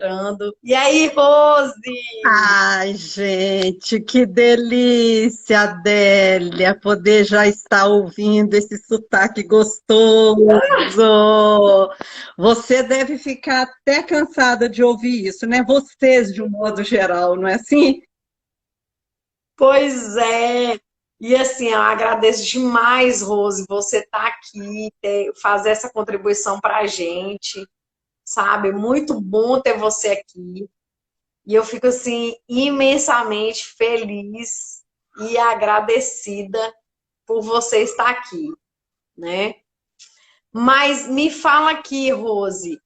encontrando. E aí, Rose? Ai, gente, que delícia, Adélia, poder já estar ouvindo esse sotaque gostoso. Você deve ficar até cansada de ouvir isso, né? Vocês, de um modo geral, não é assim? Pois é. E assim, eu agradeço demais, Rose, você estar aqui, fazer essa contribuição para a gente, sabe? Muito bom ter você aqui. E eu fico assim imensamente feliz e agradecida por você estar aqui, né? Mas me fala aqui, Rose,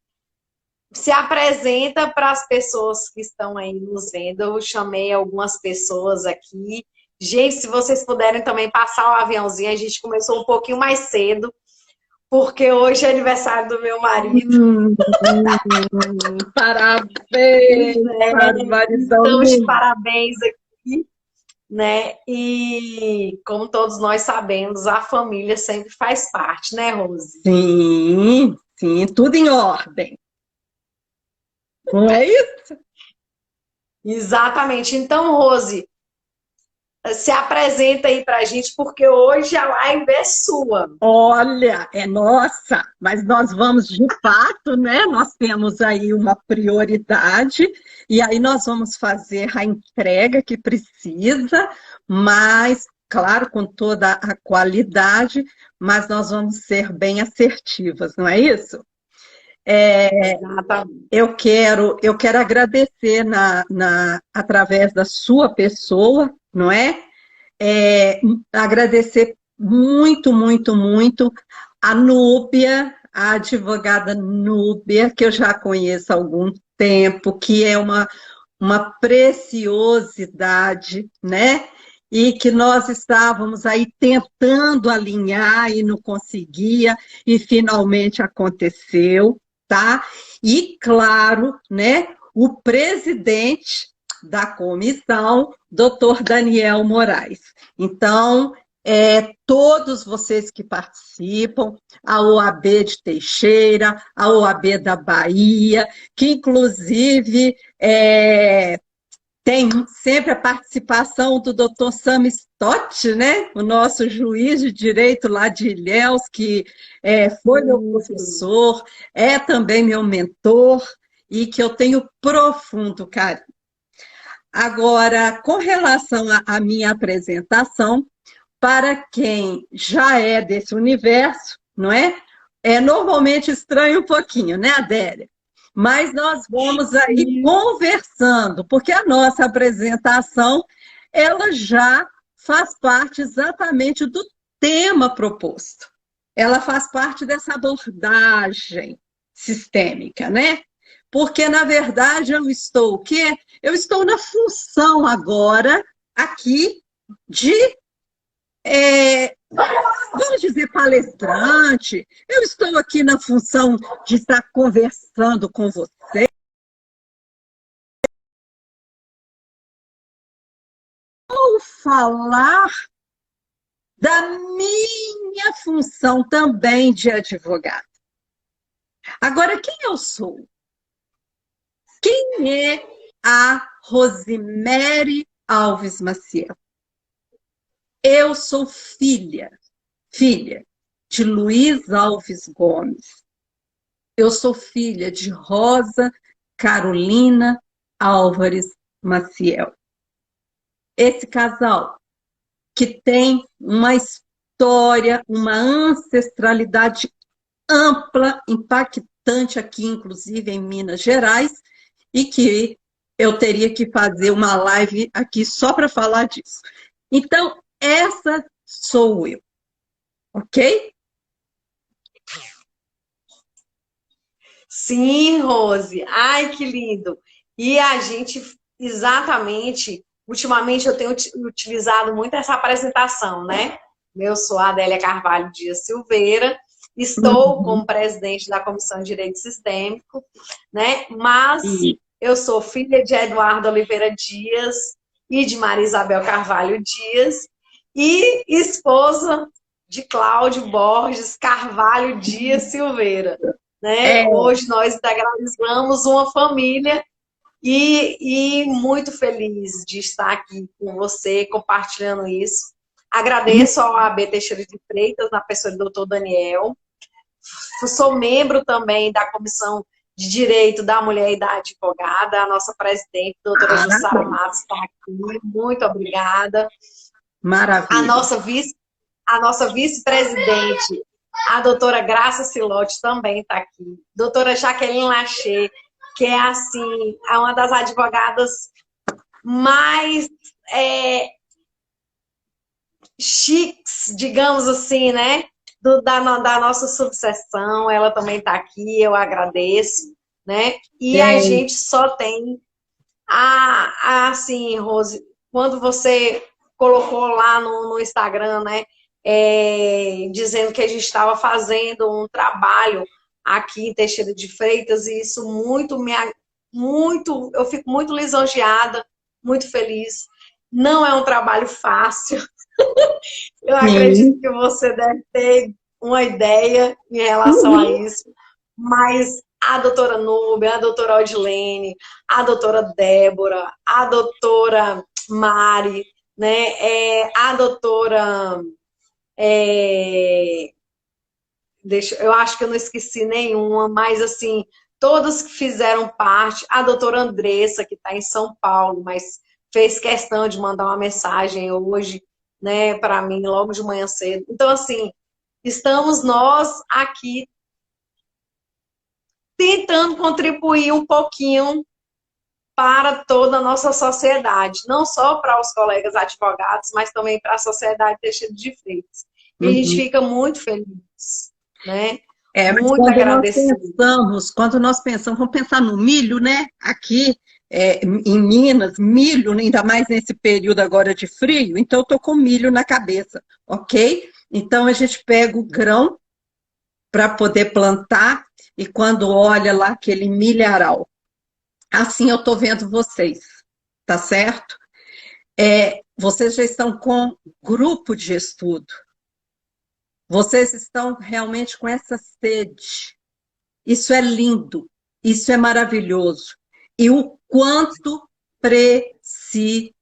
se apresenta para as pessoas que estão aí nos vendo. Eu chamei algumas pessoas aqui. Gente, se vocês puderem também passar o aviãozinho, a gente começou um pouquinho mais cedo, porque hoje é aniversário do meu marido. Hum, Pois parabéns é, para o maridão estamos de lindo. parabéns aqui, né? E como todos nós sabemos, a família sempre faz parte, né, Rose? Sim, sim, tudo em ordem, não é isso? Exatamente. Então, Rose, se apresenta aí pra gente, porque hoje a live é sua. Olha, é nossa, mas nós vamos de fato, né? Nós temos aí uma prioridade, e aí nós vamos fazer a entrega que precisa, mas, claro, com toda a qualidade, mas nós vamos ser bem assertivas, não é isso? Exatamente. Eu quero agradecer através da sua pessoa, não é? Agradecer muito, muito, muito a Núbia, a advogada Núbia, que eu já conheço há algum tempo, que é uma preciosidade, né? E que nós estávamos aí tentando alinhar e não conseguia, e finalmente aconteceu, tá? E claro, né? O presidente da comissão, doutor Daniel Moraes. Então, todos vocês que participam, a OAB de Teixeira, a OAB da Bahia, que inclusive tem sempre a participação do doutor Sam Stott, né? O nosso juiz de direito lá de Ilhéus, que foi meu Isso. professor, é também meu mentor, e que eu tenho profundo carinho. Agora, com relação à minha apresentação, para quem já é desse universo, não é? Normalmente estranha um pouquinho, né, Adélia? Mas nós vamos aí Sim. conversando, porque a nossa apresentação, ela já faz parte exatamente do tema proposto. Ela faz parte dessa abordagem sistêmica, né? Porque, na verdade, eu estou o quê? Eu estou na função agora, aqui, de vamos dizer, palestrante, eu estou aqui na função de estar conversando com você, ou falar da minha função também de advogado. Agora, quem eu sou? Quem é a Rosemary Alves Maciel? Eu sou filha de Luiz Alves Gomes. Eu sou filha de Rosa Carolina Álvares Maciel. Esse casal que tem uma história, uma ancestralidade ampla, impactante aqui, inclusive em Minas Gerais, e que eu teria que fazer uma live aqui só para falar disso. Então, essa sou eu, ok? Sim, Rose. Ai, que lindo. E a gente, exatamente, ultimamente eu tenho utilizado muito essa apresentação, né? Eu sou a Adélia Carvalho Dias Silveira, estou como Uhum. presidente da Comissão de Direito Sistêmico, né? Mas E eu sou filha de Eduardo Oliveira Dias e de Maria Isabel Carvalho Dias e esposa de Cláudio Borges Carvalho Dias Silveira. né? É, Hoje nós integralizamos uma família e muito feliz de estar aqui com você, compartilhando isso. Agradeço ao AB Teixeira de Freitas, na pessoa do doutor Daniel. Sou membro também da Comissão de Direito da Mulher e da Advogada. A nossa presidente, doutora Jussara parabéns. Matos, está aqui. Muito obrigada. A Maravilha. nossa vice, a nossa vice-presidente, a doutora Graça Silotti, também está aqui. Doutora Jaqueline Lachê, que é, assim, é uma das advogadas mais chiques, digamos assim, né? Da nossa sucessão, ela também está aqui, eu agradeço, né? E a Bem, gente só tem assim, Rose, quando você colocou lá no Instagram, né? Dizendo que a gente estava fazendo um trabalho aqui em Teixeira de Freitas, e isso muito, eu fico muito lisonjeada, muito feliz. Não é um trabalho fácil, eu acredito sim. que você deve ter uma ideia em relação a Uhum. isso, mas a doutora Núbia, a doutora Odilene, a doutora Débora, a doutora Mari, né? A doutora. é, eu acho que eu não esqueci nenhuma, mas assim, todas que fizeram parte, a doutora Andressa, que está em São Paulo, mas fez questão de mandar uma mensagem hoje, né, para mim, logo de manhã cedo. Então, assim, estamos nós aqui tentando contribuir um pouquinho para toda a nossa sociedade, não só para os colegas advogados, mas também para a sociedade Teixeira de Freitas. E a gente Uhum. fica muito feliz, né? Mas Muito agradecido. quando nós pensamos, vamos pensar no milho, né? Aqui em Minas, milho, ainda mais nesse período agora de frio, então eu estou com milho na cabeça, ok? Então a gente pega o grão para poder plantar e quando olha lá aquele milharal, assim eu estou vendo vocês, tá certo? Vocês já estão com grupo de estudo, vocês estão realmente com essa sede. Isso é lindo, isso é maravilhoso. E o quanto precisamos,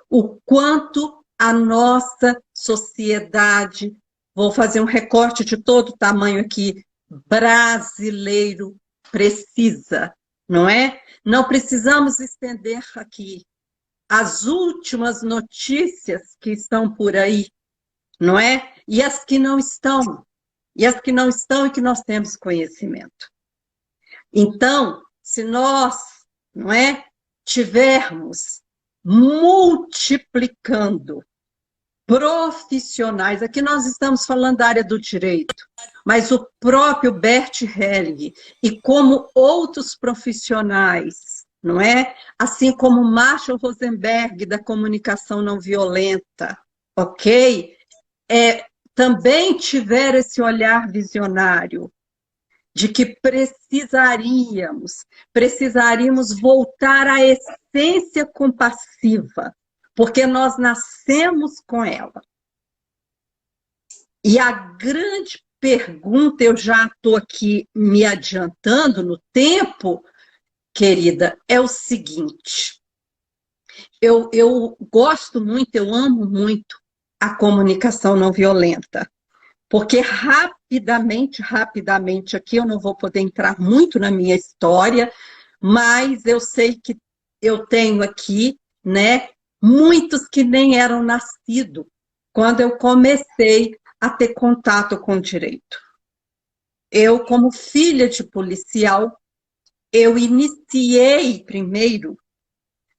o quanto a nossa sociedade, vou fazer um recorte de todo o tamanho aqui, brasileiro precisa, não é? Não precisamos estender aqui as últimas notícias que estão por aí, não é? E as que não estão, e que nós temos conhecimento. Então, se nós, não é, tivermos multiplicando profissionais, aqui nós estamos falando da área do direito, mas o próprio Bert Helling e como outros profissionais, não é? Assim como Marshall Rosenberg da comunicação não violenta, ok? Também tiver esse olhar visionário de que precisaríamos voltar à essência compassiva, porque nós nascemos com ela. E a grande pergunta, eu já estou aqui me adiantando no tempo, querida, é o seguinte: eu gosto muito, eu amo muito a comunicação não violenta. Porque rapidamente, aqui eu não vou poder entrar muito na minha história, mas eu sei que eu tenho aqui, né, muitos que nem eram nascidos quando eu comecei a ter contato com o direito. Eu, como filha de policial, eu iniciei primeiro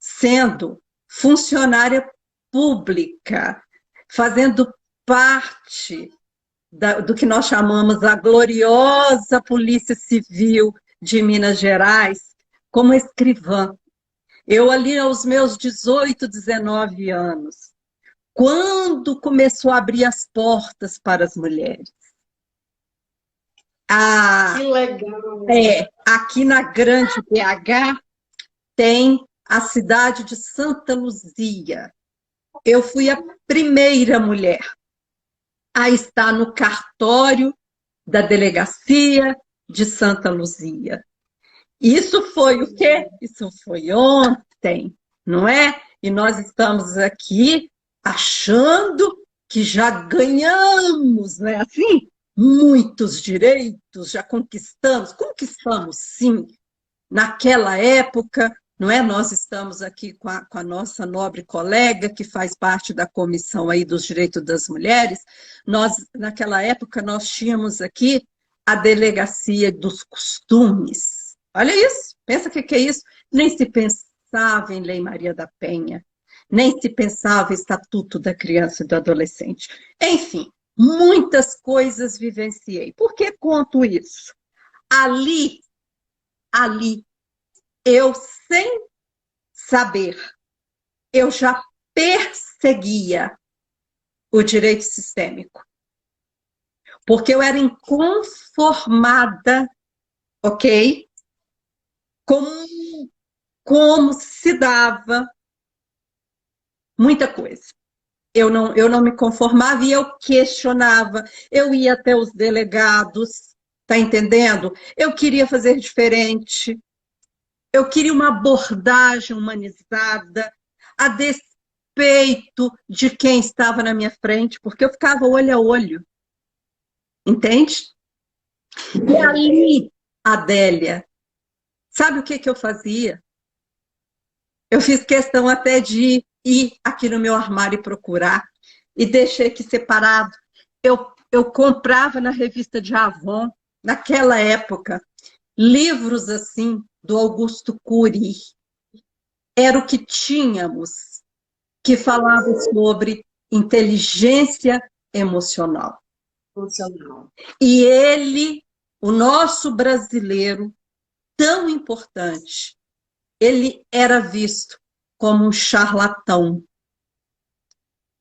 sendo funcionária pública, fazendo parte do que nós chamamos a gloriosa Polícia Civil de Minas Gerais, como escrivã. Eu ali aos meus 18, 19 anos, quando começou a abrir as portas para as mulheres. Que legal! Aqui na Grande BH tem a cidade de Santa Luzia. Eu fui a primeira mulher a estar no cartório da delegacia de Santa Luzia. Isso foi o quê? Isso foi ontem, não é? E nós estamos aqui achando que já ganhamos, né? Assim, muitos direitos, já conquistamos. Conquistamos, sim. Naquela época, não é? Nós estamos aqui com a nossa nobre colega, que faz parte da comissão aí dos direitos das mulheres. Nós, naquela época, nós tínhamos aqui a delegacia dos costumes. Olha isso, pensa o que é isso? Nem se pensava em Lei Maria da Penha, nem se pensava em Estatuto da Criança e do Adolescente. Enfim, muitas coisas vivenciei. Por que conto isso? Ali, eu sem saber, eu já perseguia o direito sistêmico, porque eu era inconformada, ok? Como se dava muita coisa. Eu não me conformava e eu questionava, eu ia até os delegados, tá entendendo? Eu queria fazer diferente, eu queria uma abordagem humanizada, a despeito de quem estava na minha frente, porque eu ficava olho a olho, entende? E ali, Adélia, sabe o que que eu fazia? Eu fiz questão até de ir aqui no meu armário e procurar, e deixei aqui separado. Eu comprava na revista de Avon, naquela época, livros assim, do Augusto Cury. Era o que tínhamos, que falava sobre inteligência emocional. Funcional. E ele, o nosso brasileiro, tão importante, ele era visto como um charlatão.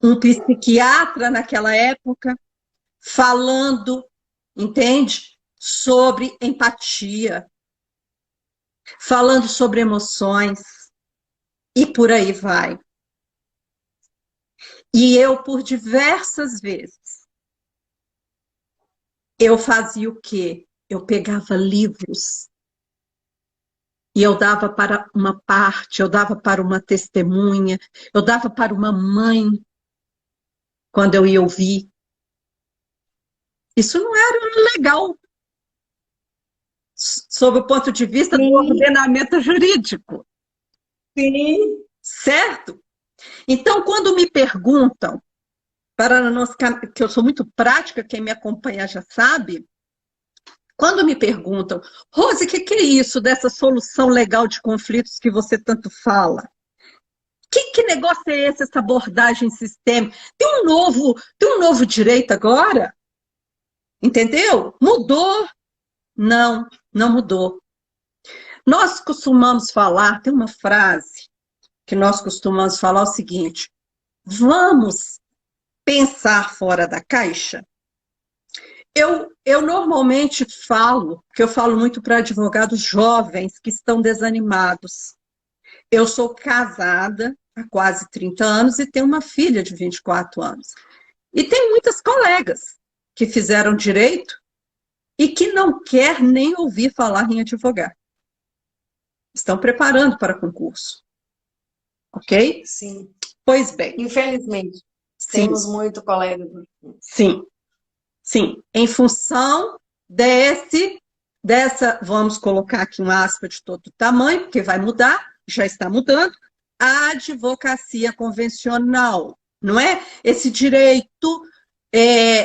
Um psiquiatra naquela época falando, entende? Sobre empatia, falando sobre emoções, e por aí vai. E eu, por diversas vezes, eu fazia o quê? Eu pegava livros e eu dava para uma parte, eu dava para uma testemunha, eu dava para uma mãe, quando eu ia ouvir. Isso não era legal, sob o ponto de vista do Sim, ordenamento jurídico, sim. certo? Então, quando me perguntam, para nós, que eu sou muito prática, quem me acompanha já sabe, quando me perguntam, Rose, o que é isso dessa solução legal de conflitos que você tanto fala? Que negócio é esse, essa abordagem sistêmica? Tem um novo direito agora? Entendeu? Mudou? Não, não mudou. Nós costumamos falar, tem uma frase que nós costumamos falar o seguinte: vamos pensar fora da caixa? Eu normalmente falo, porque eu falo muito para advogados jovens que estão desanimados. Eu sou casada há quase 30 anos e tenho uma filha de 24 anos. E tem muitas colegas que fizeram direito e que não quer nem ouvir falar em advogar. Estão preparando para concurso. Ok? Sim. Pois bem. Infelizmente, Sim, temos muito colega. sim, sim. Em função dessa, vamos colocar aqui um aspa de todo tamanho, porque vai mudar, já está mudando, a advocacia convencional, não é? Esse direito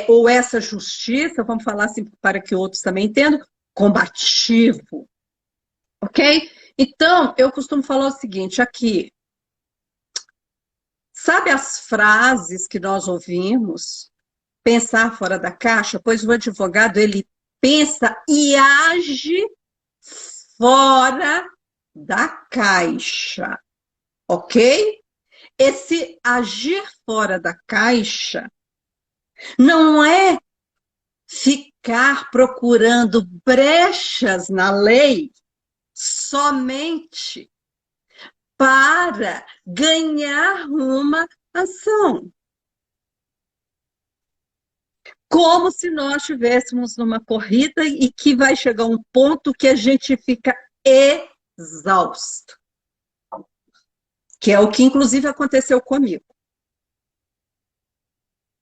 ou essa justiça, vamos falar assim para que outros também entendam, combativo, ok? Então, eu costumo falar o seguinte, aqui, sabe as frases que nós ouvimos? Pensar fora da caixa, pois o advogado, ele pensa e age fora da caixa, ok? Esse agir fora da caixa não é ficar procurando brechas na lei somente para ganhar uma ação. como se nós estivéssemos numa corrida e que vai chegar um ponto que a gente fica exausto. Que é o que, inclusive, aconteceu comigo.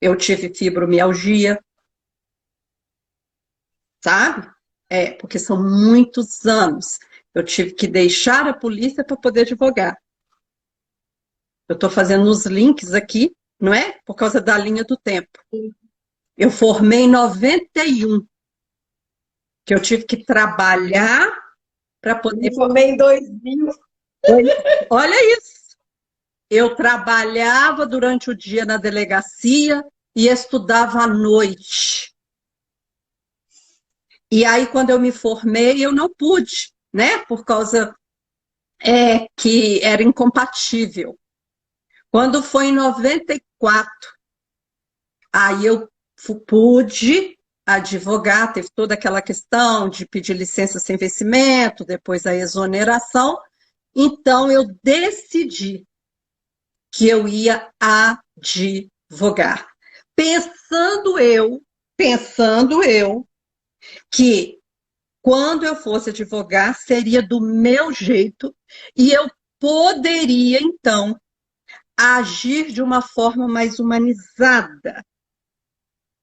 Eu tive fibromialgia, sabe? Porque são muitos anos. Eu tive que deixar a polícia para poder advogar. Eu estou fazendo os links aqui, não é? Por causa da linha do tempo. Eu formei em 91, que eu tive que trabalhar para poder... Eu formei em 2000. Olha isso! Eu trabalhava durante o dia na delegacia e estudava à noite. E aí, quando eu me formei, eu não pude, né? Por causa que era incompatível. Quando foi em 94, aí eu pude advogar, teve toda aquela questão de pedir licença sem vencimento, depois a exoneração. Então, eu decidi que eu ia advogar. Pensando eu, que quando eu fosse advogar, seria do meu jeito e eu poderia, então, agir de uma forma mais humanizada.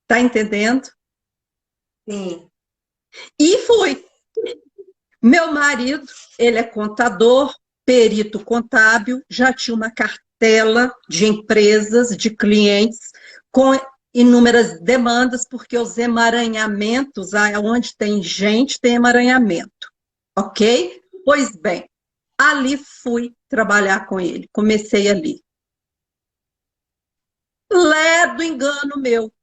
Tá entendendo? Sim. E fui. Meu marido, ele é contador, perito contábil, já tinha uma cartela de empresas, de clientes, com inúmeras demandas, porque os emaranhamentos, onde tem gente, tem emaranhamento, ok? Pois bem, ali fui trabalhar com ele, comecei ali. Ledo engano meu,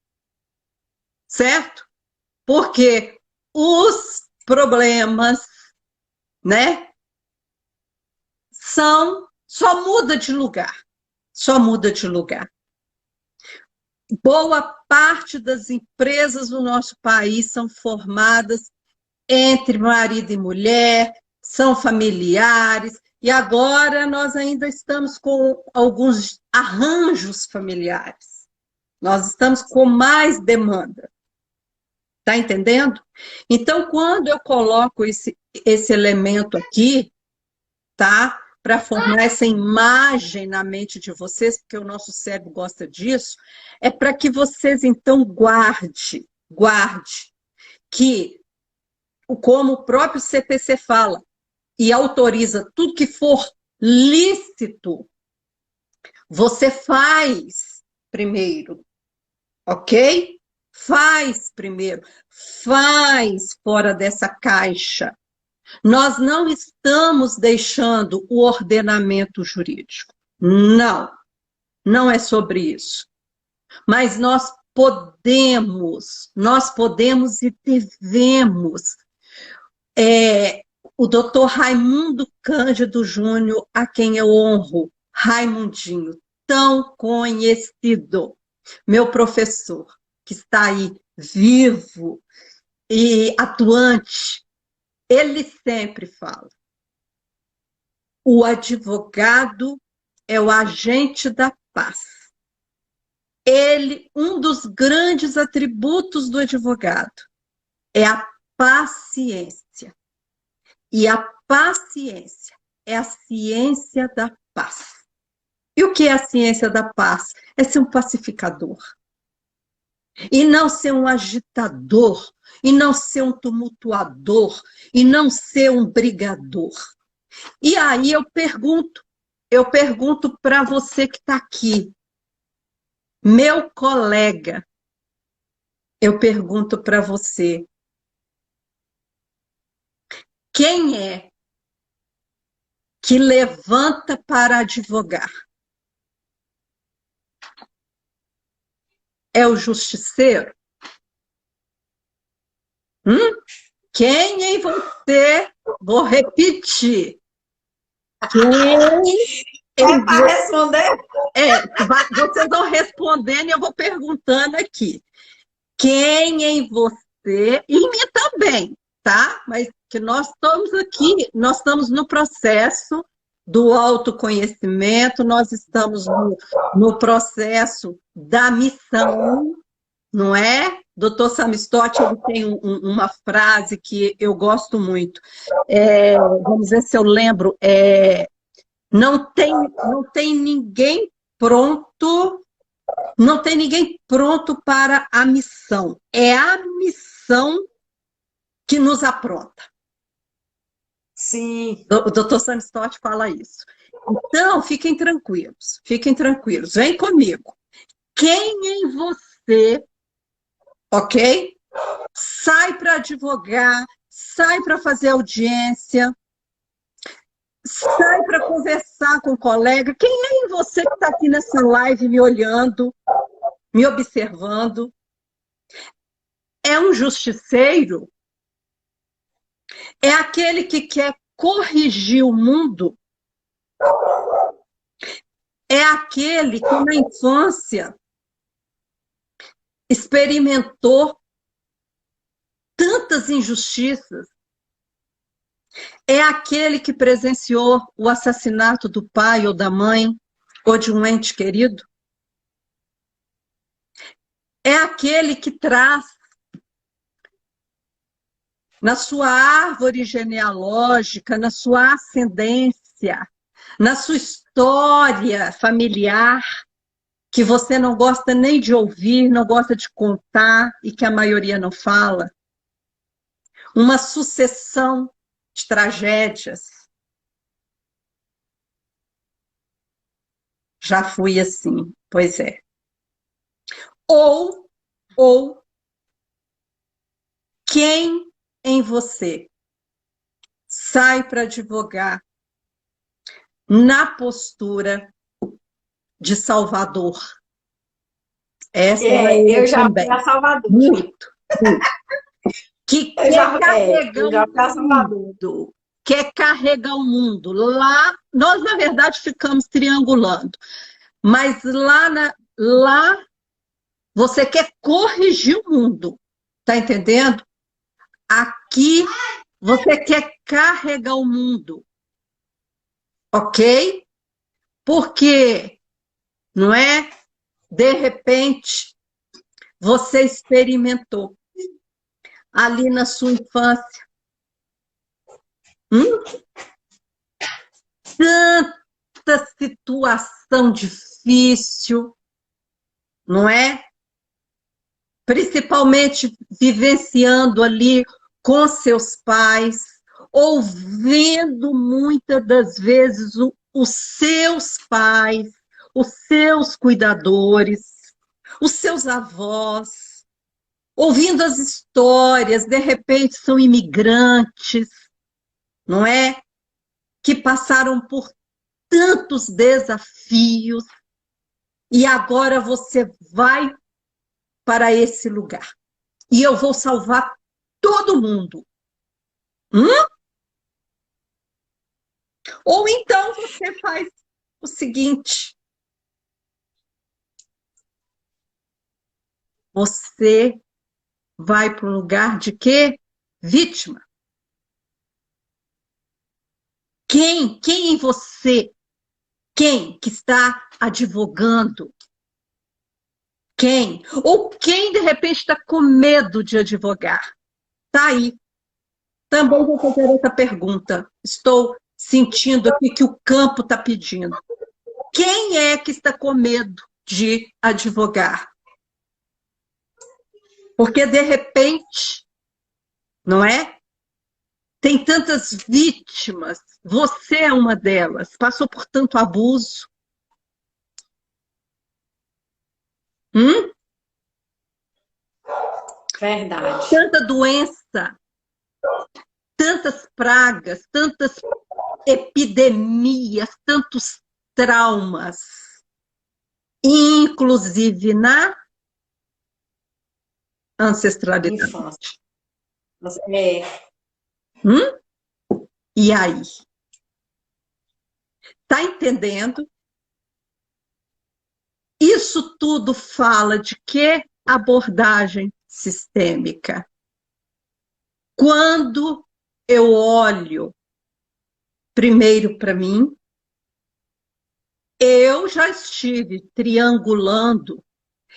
certo? Porque os problemas, né, só muda de lugar, só muda de lugar. Boa parte das empresas do nosso país são formadas entre marido e mulher, são familiares, e agora nós ainda estamos com alguns arranjos familiares. Nós estamos com mais demanda. Tá entendendo? Então, quando eu coloco esse elemento aqui, tá? Para formar essa imagem na mente de vocês, porque o nosso cérebro gosta disso, é para que vocês, então, guarde que, como o próprio CPC fala, e autoriza tudo que for lícito, você faz primeiro, ok? Faz primeiro, faz fora dessa caixa. Nós não estamos deixando o ordenamento jurídico. Não, não é sobre isso. Mas nós podemos e devemos. O doutor Raimundo Cândido Júnior, a quem eu honro, Raimundinho, tão conhecido, meu professor, que está aí vivo e atuante, ele sempre fala: o advogado é o agente da paz. Um dos grandes atributos do advogado é a paciência. E a paciência é a ciência da paz. E o que é a ciência da paz? É ser um pacificador. E não ser um agitador, e não ser um tumultuador, e não ser um brigador. E aí eu pergunto para você que está aqui, meu colega, eu pergunto para você, quem é que levanta para advogar? É o justiceiro? Quem em você? Vou repetir. É para responder? Vocês vão respondendo e eu vou perguntando aqui. Quem em você, e em mim também, tá? Mas que nós estamos aqui, nós estamos no processo do autoconhecimento, nós estamos no processo da missão, não é? Dr. Samistotti, ele tem uma frase que eu gosto muito. Vamos ver se eu lembro. Não tem ninguém pronto, não tem ninguém pronto para a missão. É a missão que nos apronta. Sim. O Dr. Samistotti fala isso. Então, fiquem tranquilos, vem comigo. Quem em você, ok? Sai para advogar, sai para fazer audiência, sai para conversar com o colega. Quem é em você que está aqui nessa live me olhando, me observando? É um justiceiro? É aquele que quer corrigir o mundo? É aquele que na infância experimentou tantas injustiças? É aquele que presenciou o assassinato do pai ou da mãe, ou de um ente querido? É aquele que traz na sua árvore genealógica, na sua ascendência, na sua história familiar, que você não gosta nem de ouvir, não gosta de contar e que a maioria não fala? Uma sucessão de tragédias. Já fui assim, pois é. Ou quem em você sai para advogar na postura de Salvador? Essa Eu já fui também. a Salvador. Muito. Que Eu quer já fui a carregar o Salvador. mundo. Quer carregar o mundo. Lá, nós, na verdade, ficamos triangulando. Mas lá você quer corrigir o mundo. Tá entendendo? Aqui você quer carregar o mundo. Ok? Porque, não é? De repente, você experimentou ali na sua infância tanta situação difícil, não é? Principalmente vivenciando ali com seus pais, ouvindo muitas das vezes os seus pais, os seus cuidadores, os seus avós, ouvindo as histórias, de repente são imigrantes, não é? Que passaram por tantos desafios e agora você vai para esse lugar. E eu vou salvar todo mundo. Ou então você faz o seguinte: você vai para um lugar de quê? Vítima. Quem em você? Quem que está advogando? Quem? Ou quem, de repente, está com medo de advogar? Está aí. Também vou fazer essa pergunta. Estou sentindo aqui que o campo está pedindo. Quem é que está com medo de advogar? Porque, de repente, não é? Tem tantas vítimas, você é uma delas, passou por tanto abuso. Verdade. Tanta doença, tantas pragas, tantas epidemias, tantos traumas, inclusive na ancestralidade. Infância. É. E aí? Tá entendendo? Isso tudo fala de que abordagem sistêmica? Quando eu olho primeiro para mim, eu já estive triangulando.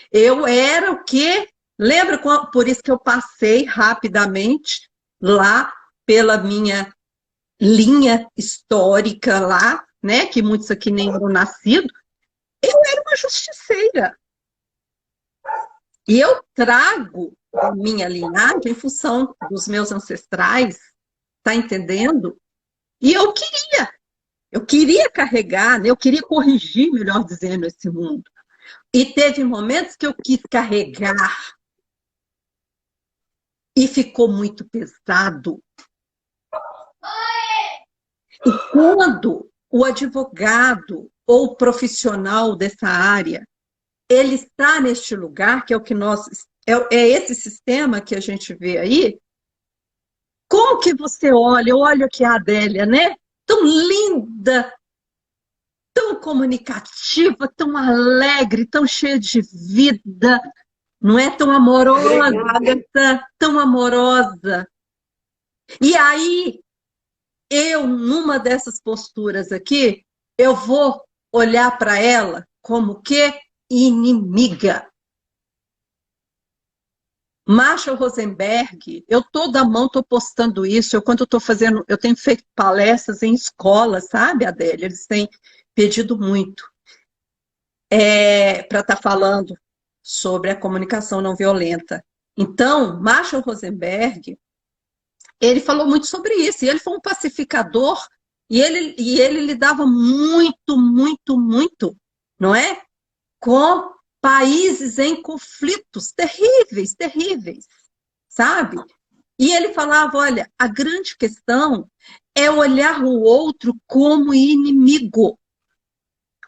Eu era o quê? Lembra? Por isso que eu passei rapidamente lá pela minha linha histórica lá, né? Que muitos aqui nem eram nascidos. Eu era uma justiceira. E eu trago a minha linhagem em função dos meus ancestrais, tá entendendo? E eu queria carregar, né? Eu queria corrigir, melhor dizendo, esse mundo. E teve momentos que eu quis carregar e ficou muito pesado. E quando o advogado ou o profissional dessa área, ele está neste lugar, que é o que nós... É esse sistema que a gente vê aí, como que você olha? Eu olho aqui a Adélia, né? Tão linda, tão comunicativa, tão alegre, tão cheia de vida, não é tão amorosa, Obrigada. tão amorosa. E aí, eu, numa dessas posturas aqui, eu vou olhar para ela como que inimiga. Marshall Rosenberg, eu toda mão estou postando isso, quando estou fazendo, eu tenho feito palestras em escolas, sabe, Adélia? Eles têm pedido muito para estar falando sobre a comunicação não violenta. Então, Marshall Rosenberg, ele falou muito sobre isso, e ele foi um pacificador, e ele lidava muito, muito, muito, não é? Com países em conflitos terríveis, terríveis, sabe? E ele falava, olha, a grande questão é olhar o outro como inimigo.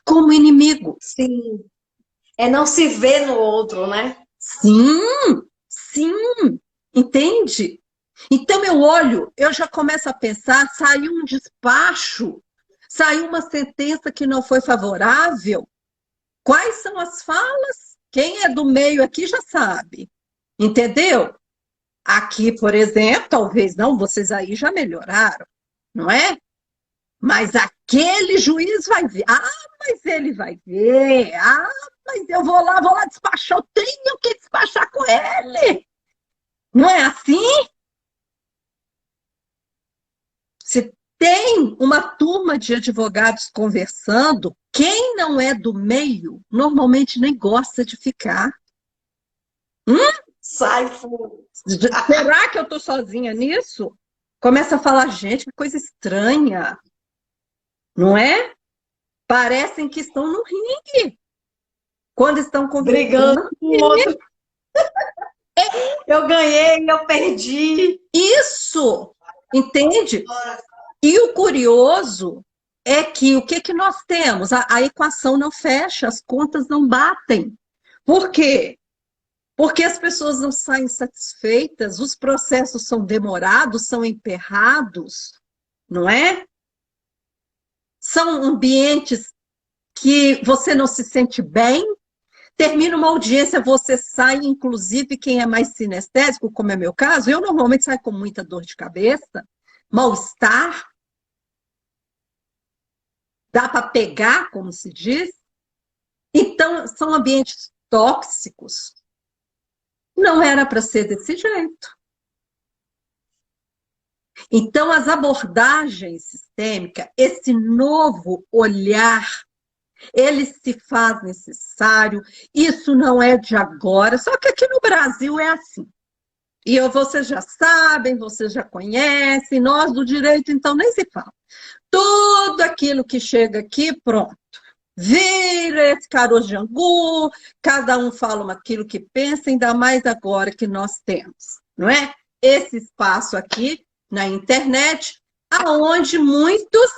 Como inimigo. Sim. É não se ver no outro, né? Sim, sim, entende? Então eu olho, eu já começo a pensar, saiu um despacho, saiu uma sentença que não foi favorável. Quais são as falas? Quem é do meio aqui já sabe, entendeu? Aqui, por exemplo, talvez não, vocês aí já melhoraram, não é? Mas aquele juiz vai ver. Ah, mas ele vai ver. Ah, mas eu vou lá despachar. Eu tenho que despachar com ele. Não é assim? Se tem uma turma de advogados conversando, quem não é do meio normalmente nem gosta de ficar. Hum? Sai fora. Será que eu estou sozinha nisso? Começa a falar, gente, que coisa estranha, não é? Parecem que estão no ringue quando estão Brigando conversando. com o outro. Eu ganhei, eu perdi. Isso, entende? E o curioso é que o que, que nós temos? A equação não fecha, as contas não batem. Por quê? Porque as pessoas não saem satisfeitas, os processos são demorados, são emperrados, não é? São ambientes que você não se sente bem. Termina uma audiência, você sai, inclusive, quem é mais sinestésico, como é meu caso, eu normalmente saio com muita dor de cabeça, mal-estar, dá para pegar, como se diz. Então, são ambientes tóxicos. Não era para ser desse jeito. Então, as abordagens sistêmicas, esse novo olhar, ele se faz necessário. Isso não é de agora, só que aqui no Brasil é assim. E vocês já sabem, vocês já conhecem, nós do direito, então, nem se fala. Tudo aquilo que chega aqui, pronto. Vira esse caroço de angu, cada um fala aquilo que pensa, ainda mais agora que nós temos, não é? Esse espaço aqui na internet, aonde muitos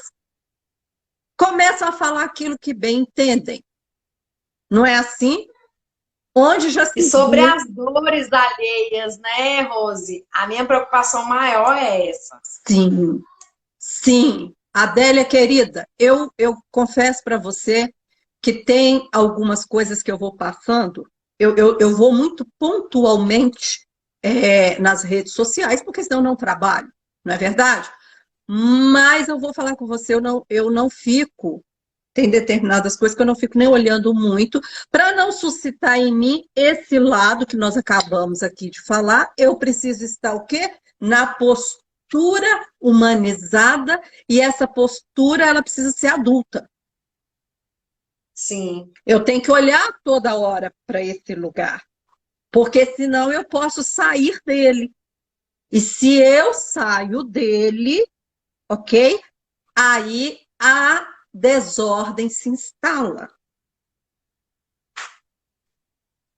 começam a falar aquilo que bem entendem. Não é assim? Onde já E se sobre viu. as dores alheias, né, Rose? A minha preocupação maior é essa. Sim, sim. Adélia, querida, eu confesso para você que tem algumas coisas que eu vou passando, eu vou muito pontualmente nas redes sociais, porque senão eu não trabalho, não é verdade? Mas eu vou falar com você, eu não fico Tem determinadas coisas que eu não fico nem olhando muito, para não suscitar em mim esse lado que nós acabamos aqui de falar. Eu preciso estar o quê? Na postura humanizada, e essa postura ela precisa ser adulta. Sim. Eu tenho que olhar toda hora para esse lugar, porque senão eu posso sair dele. E se eu saio dele, ok? Aí a desordem se instala.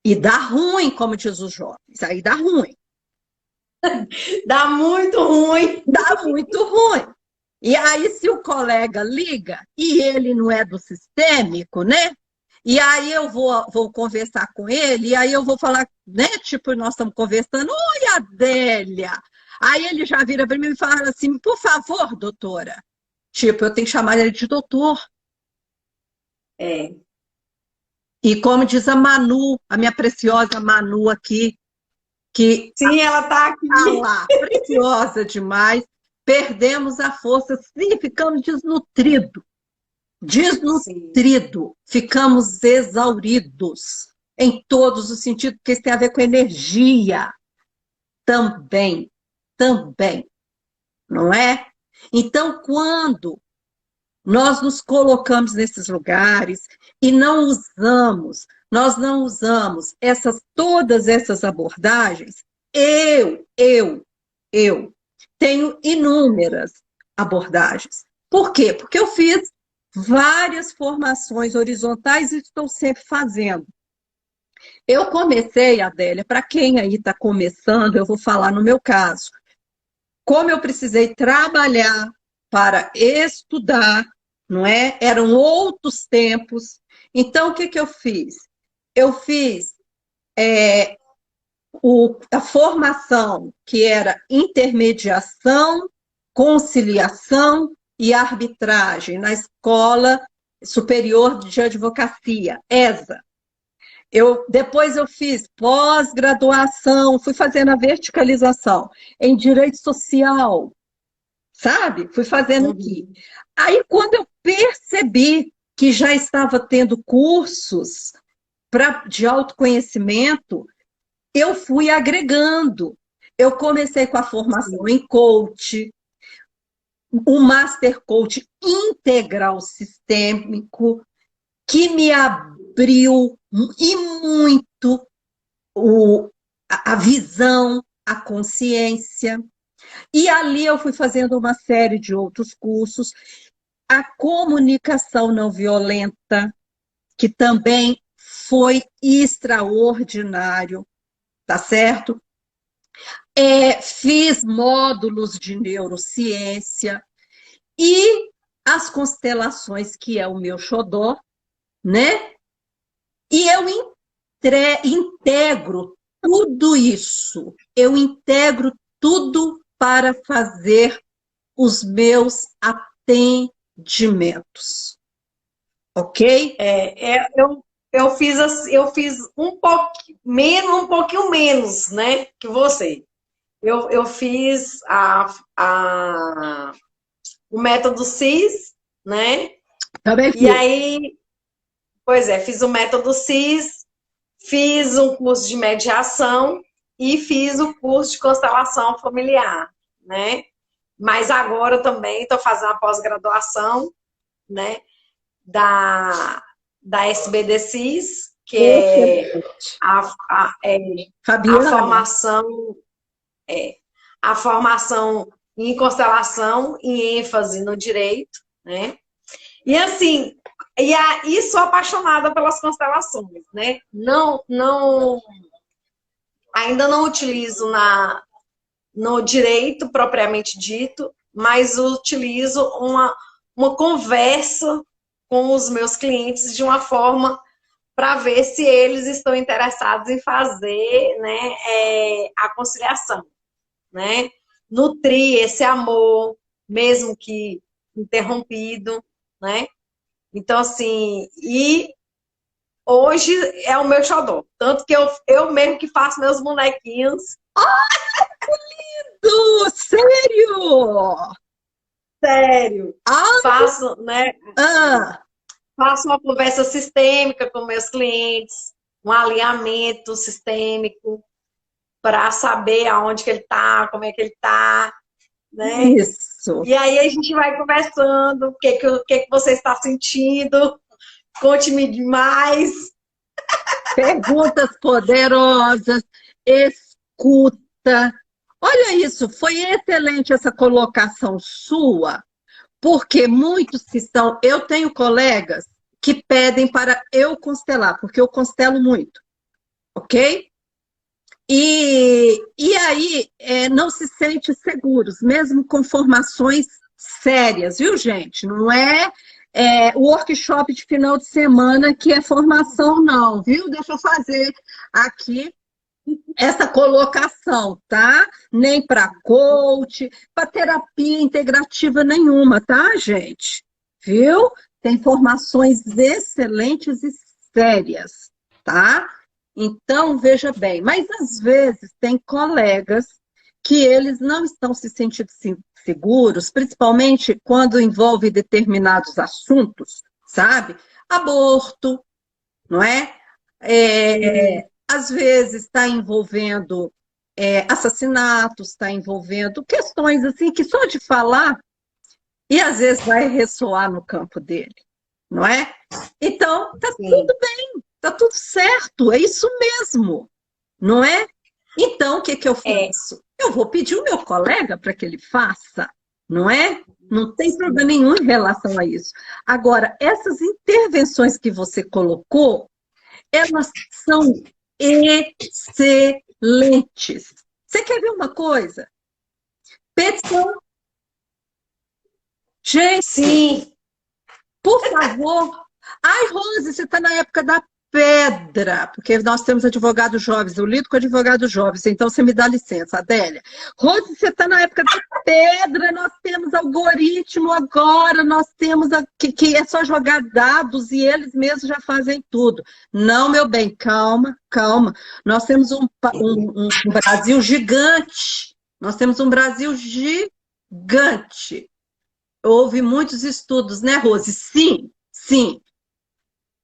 E dá ruim, como diz os jovens. Aí dá ruim. Dá muito ruim. Dá muito ruim. E aí, se o colega liga e ele não é do sistêmico, né? E aí eu vou conversar com ele, e aí eu vou falar, né? Tipo, nós estamos conversando, oi, Adélia. Aí ele já vira para mim e fala assim, por favor, doutora. Tipo, eu tenho que chamar ele de doutor. É. E como diz a Manu, a minha preciosa Manu aqui, que Sim, ela está aqui. lá, preciosa demais, perdemos a força, sim, ficamos desnutridos. Desnutrido, ficamos exauridos em todos os sentidos, porque isso tem a ver com energia também, também, não é? Então, quando nós nos colocamos nesses lugares e nós não usamos todas essas abordagens, eu tenho inúmeras abordagens. Por quê? Porque eu fiz várias formações horizontais e estou sempre fazendo. Eu comecei, Adélia, para quem aí está começando, eu vou falar no meu caso. Como eu precisei trabalhar para estudar, não é? Eram outros tempos. Então, o que que eu fiz? Eu fiz a formação que era intermediação, conciliação e arbitragem na Escola Superior de Advocacia, ESA. Depois eu fiz pós-graduação, fui fazendo a verticalização em direito social, sabe? Fui fazendo aqui. Aí, quando eu percebi que já estava tendo cursos de autoconhecimento, eu fui agregando. Eu comecei com a formação em coach, o Master Coach Integral Sistêmico, que me abriu e muito a visão, a consciência. E ali eu fui fazendo uma série de outros cursos. A comunicação não violenta, que também foi extraordinário, tá certo? Fiz módulos de neurociência e as constelações, que é o meu xodó, né? E eu integro tudo isso, eu integro tudo para fazer os meus atendimentos, ok? Eu fiz um pouquinho menos, né, que você. Eu fiz o método CIS, né? Também E fiz. aí, pois é, fiz o método CIS, fiz um curso de mediação e fiz o curso de constelação familiar, né? Mas agora eu também estou fazendo a pós-graduação, né? Da SBDCIS, que é a Fabiana, formação, a formação em constelação e ênfase no direito, né? E assim, e sou apaixonada pelas constelações, né? Ainda não utilizo no direito propriamente dito, mas utilizo uma conversa com os meus clientes de uma forma para ver se eles estão interessados em fazer, né, a conciliação, né? Nutrir esse amor, mesmo que interrompido, né? Então, assim, e hoje é o meu xodó. Tanto que eu mesmo que faço meus bonequinhos. sério? Sério. Ah, Faço, né? ah. faço uma conversa sistêmica com meus clientes, um alinhamento sistêmico para saber aonde que ele está, como é que ele está, né? Isso. E aí a gente vai conversando, o que você está sentindo, conte-me mais. Perguntas poderosas, escuta. Olha isso, foi excelente essa colocação sua, porque muitos que estão. Eu tenho colegas que pedem para eu constelar, porque eu constelo muito, ok? E aí não se sente seguros, mesmo com formações sérias, viu, gente? Não é, o workshop de final de semana que é formação, não, viu? Deixa eu fazer aqui essa colocação, tá? Nem para coach, para terapia integrativa nenhuma, tá, gente? Viu? Tem formações excelentes e sérias, tá? Então, veja bem, mas às vezes tem colegas que eles não estão se sentindo seguros, principalmente quando envolve determinados assuntos, sabe? Aborto, não é? Às vezes está envolvendo assassinatos, está envolvendo questões assim que só de falar, e às vezes vai ressoar no campo dele, não é? Então, tá tudo bem, tá tudo certo, é isso mesmo, não é? Então, o que que eu faço? Eu vou pedir o meu colega para que ele faça, não é? Não tem problema nenhum em relação a isso. Agora, essas intervenções que você colocou, elas são excelentes. Você quer ver uma coisa? Petição. Gente, Sim. por favor. Ai, Rose, você está na época da pedra, porque nós temos advogados jovens, eu lido com advogados jovens, então você me dá licença, Adélia. Rose, você está na época da pedra, nós temos algoritmo agora, nós temos que é só jogar dados e eles mesmos já fazem tudo. Não, meu bem, calma, calma. Nós temos um Brasil gigante, nós temos um Brasil gigante. Houve muitos estudos, né, Rose? Sim, sim.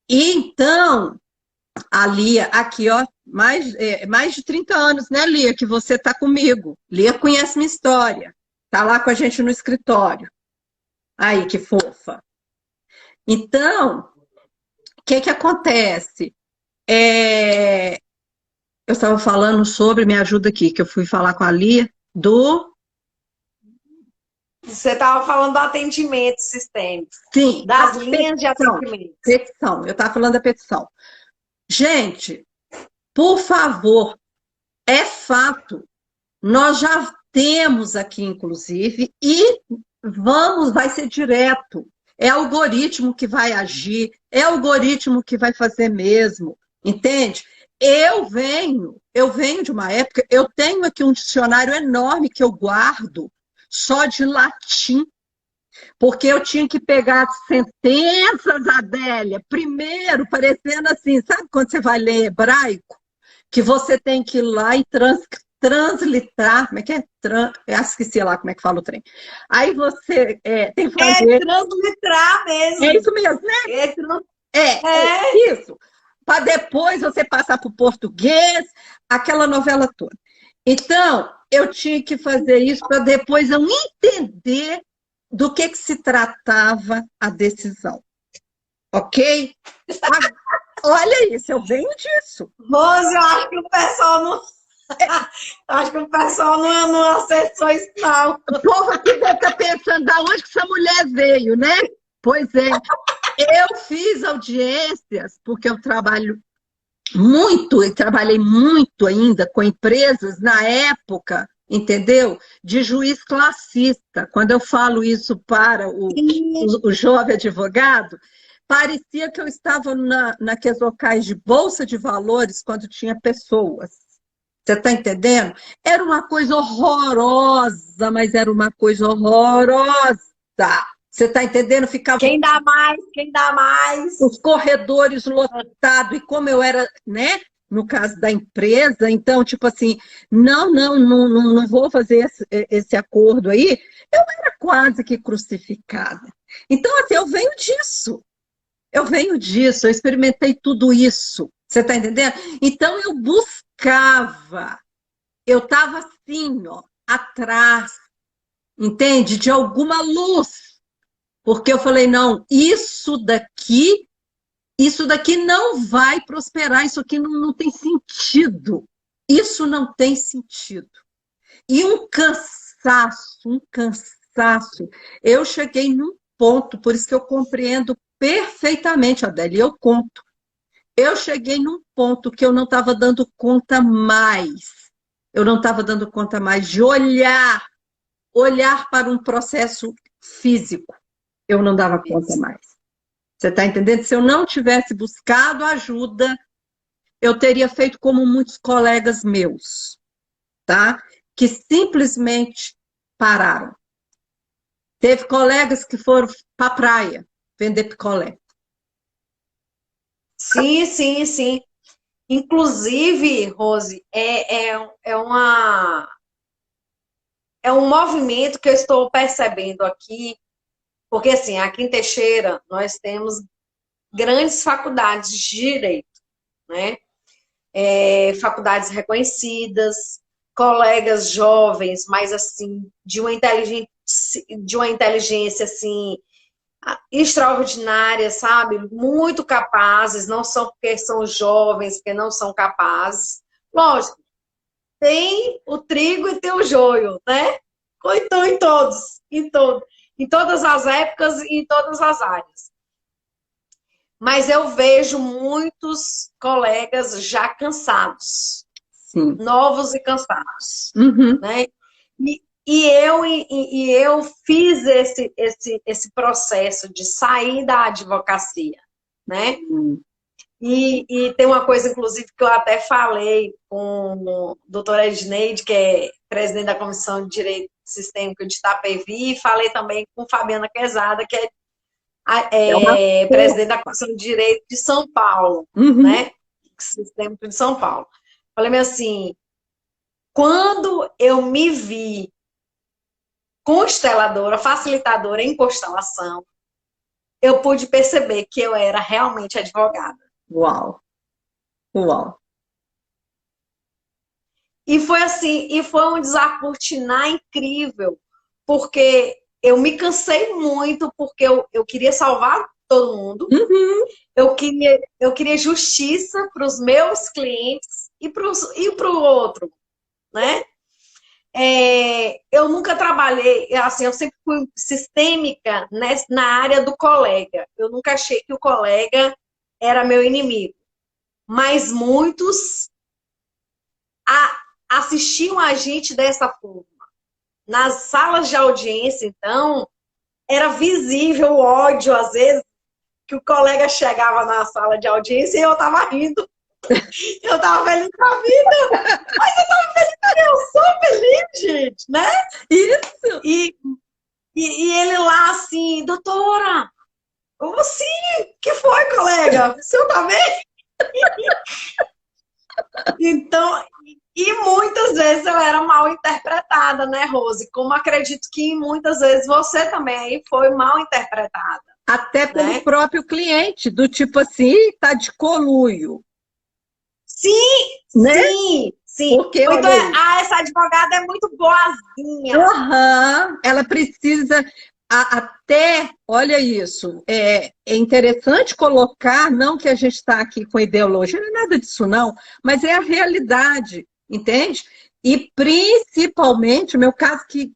E então, a Lia, aqui, ó, mais de 30 anos, né, Lia, que você está comigo. Lia conhece minha história. Está lá com a gente no escritório. Aí, que fofa. Então, o que que acontece? Eu estava falando sobre, me ajuda aqui, que eu fui falar com a Lia, Você estava falando do atendimento sistêmico. Sim, das linhas de atendimento. Petição, eu estava falando da petição. Gente, por favor, é fato. Nós já temos aqui, inclusive, e vai ser direto. É algoritmo que vai agir, é algoritmo que vai fazer mesmo, entende? Eu venho de uma época, eu tenho aqui um dicionário enorme que eu guardo só de latim, porque eu tinha que pegar sentenças, Adélia, primeiro, parecendo assim, sabe quando você vai ler hebraico? Que você tem que ir lá e translitar, como é que é? Eu esqueci lá como é que fala o trem. Aí você tem que fazer... Translitar mesmo. É isso mesmo, né? É isso. Para depois você passar para o português, aquela novela toda. Então, eu tinha que fazer isso para depois eu entender do que se tratava a decisão. Ok? Olha isso, eu venho disso. Rose, eu acho que o pessoal não... Acho que o pessoal não acessou isso, não. O povo aqui deve estar pensando, da onde que essa mulher veio, né? Pois é. Eu fiz audiências, porque eu trabalho muito, e trabalhei muito ainda com empresas na época, entendeu? De juiz classista. Quando eu falo isso para o jovem advogado, parecia que eu estava naqueles locais de bolsa de valores quando tinha pessoas. Você está entendendo? Era uma coisa horrorosa, mas era uma coisa horrorosa. Você está entendendo? Ficava... Quem dá mais? Quem dá mais? Os corredores lotados. E como eu era, né? No caso da empresa, então, tipo assim, não vou fazer esse acordo aí. Eu era quase que crucificada. Então, assim, eu venho disso. Eu venho disso, eu experimentei tudo isso. Você está entendendo? Então eu buscava, eu estava assim, ó, atrás, entende? De alguma luz. Porque eu falei, não, isso daqui não vai prosperar, isso aqui não tem sentido. Isso não tem sentido. E um cansaço. Eu cheguei num ponto, por isso que eu compreendo perfeitamente, Adélia, eu conto. Eu cheguei num ponto que eu não estava dando conta mais. Eu não estava dando conta mais de olhar para um processo físico. Eu não dava conta mais. Você está entendendo? Se eu não tivesse buscado ajuda, eu teria feito como muitos colegas meus, tá? Que simplesmente pararam. Teve colegas que foram para a praia vender picolé. Sim, sim, sim. Inclusive, Rose, é um movimento que eu estou percebendo aqui, porque assim, aqui em Teixeira nós temos grandes faculdades de direito, né? Faculdades reconhecidas, colegas jovens, mas assim, de uma inteligência assim extraordinária, sabe? Muito capazes, não são porque são jovens, porque não são capazes. Lógico, tem o trigo e tem o joio, né? Então, em todas as épocas e em todas as áreas. Mas eu vejo muitos colegas já cansados, Sim. novos e cansados, Uhum. né? E eu fiz esse processo de sair da advocacia, né? E tem uma coisa, inclusive, que eu até falei com o doutor Edneide, que é presidente da Comissão de Direito Sistêmico de Itapevi, e falei também com Fabiana Quezada, que É uma presidente da força. Comissão de Direito de São Paulo, Uhum. né? Sistêmico de São Paulo. Falei assim, quando eu me vi consteladora, facilitadora em constelação, eu pude perceber que eu era realmente advogada. Uau, uau. E foi assim, e foi um desacortinar incrível, porque eu me cansei muito, porque eu queria salvar todo mundo, Uhum. eu queria justiça para os meus clientes e para o outro, né? Eu nunca trabalhei, assim, eu sempre fui sistêmica na área do colega. Eu nunca achei que o colega era meu inimigo. Mas muitos assistiam a gente dessa forma. Nas salas de audiência, então, era visível o ódio, às vezes, que o colega chegava na sala de audiência e eu estava rindo. Eu estava feliz da vida. Mas eu estava feliz, eu sou feliz, gente, né? Isso. E ele lá assim, doutora, como assim? Que foi, colega? O senhor tá bem? Então, e muitas vezes eu era mal interpretada, né, Rose? Como acredito que muitas vezes você também foi mal interpretada, Até pelo né? próprio cliente, do tipo assim, tá de conluio, Sim, né? sim, sim. Porque, Ou então, olha aí, essa advogada é muito boazinha. aham, ela precisa até, olha isso, é interessante colocar, não que a gente está aqui com ideologia, não é nada disso não, mas é a realidade, entende? E principalmente, o meu caso que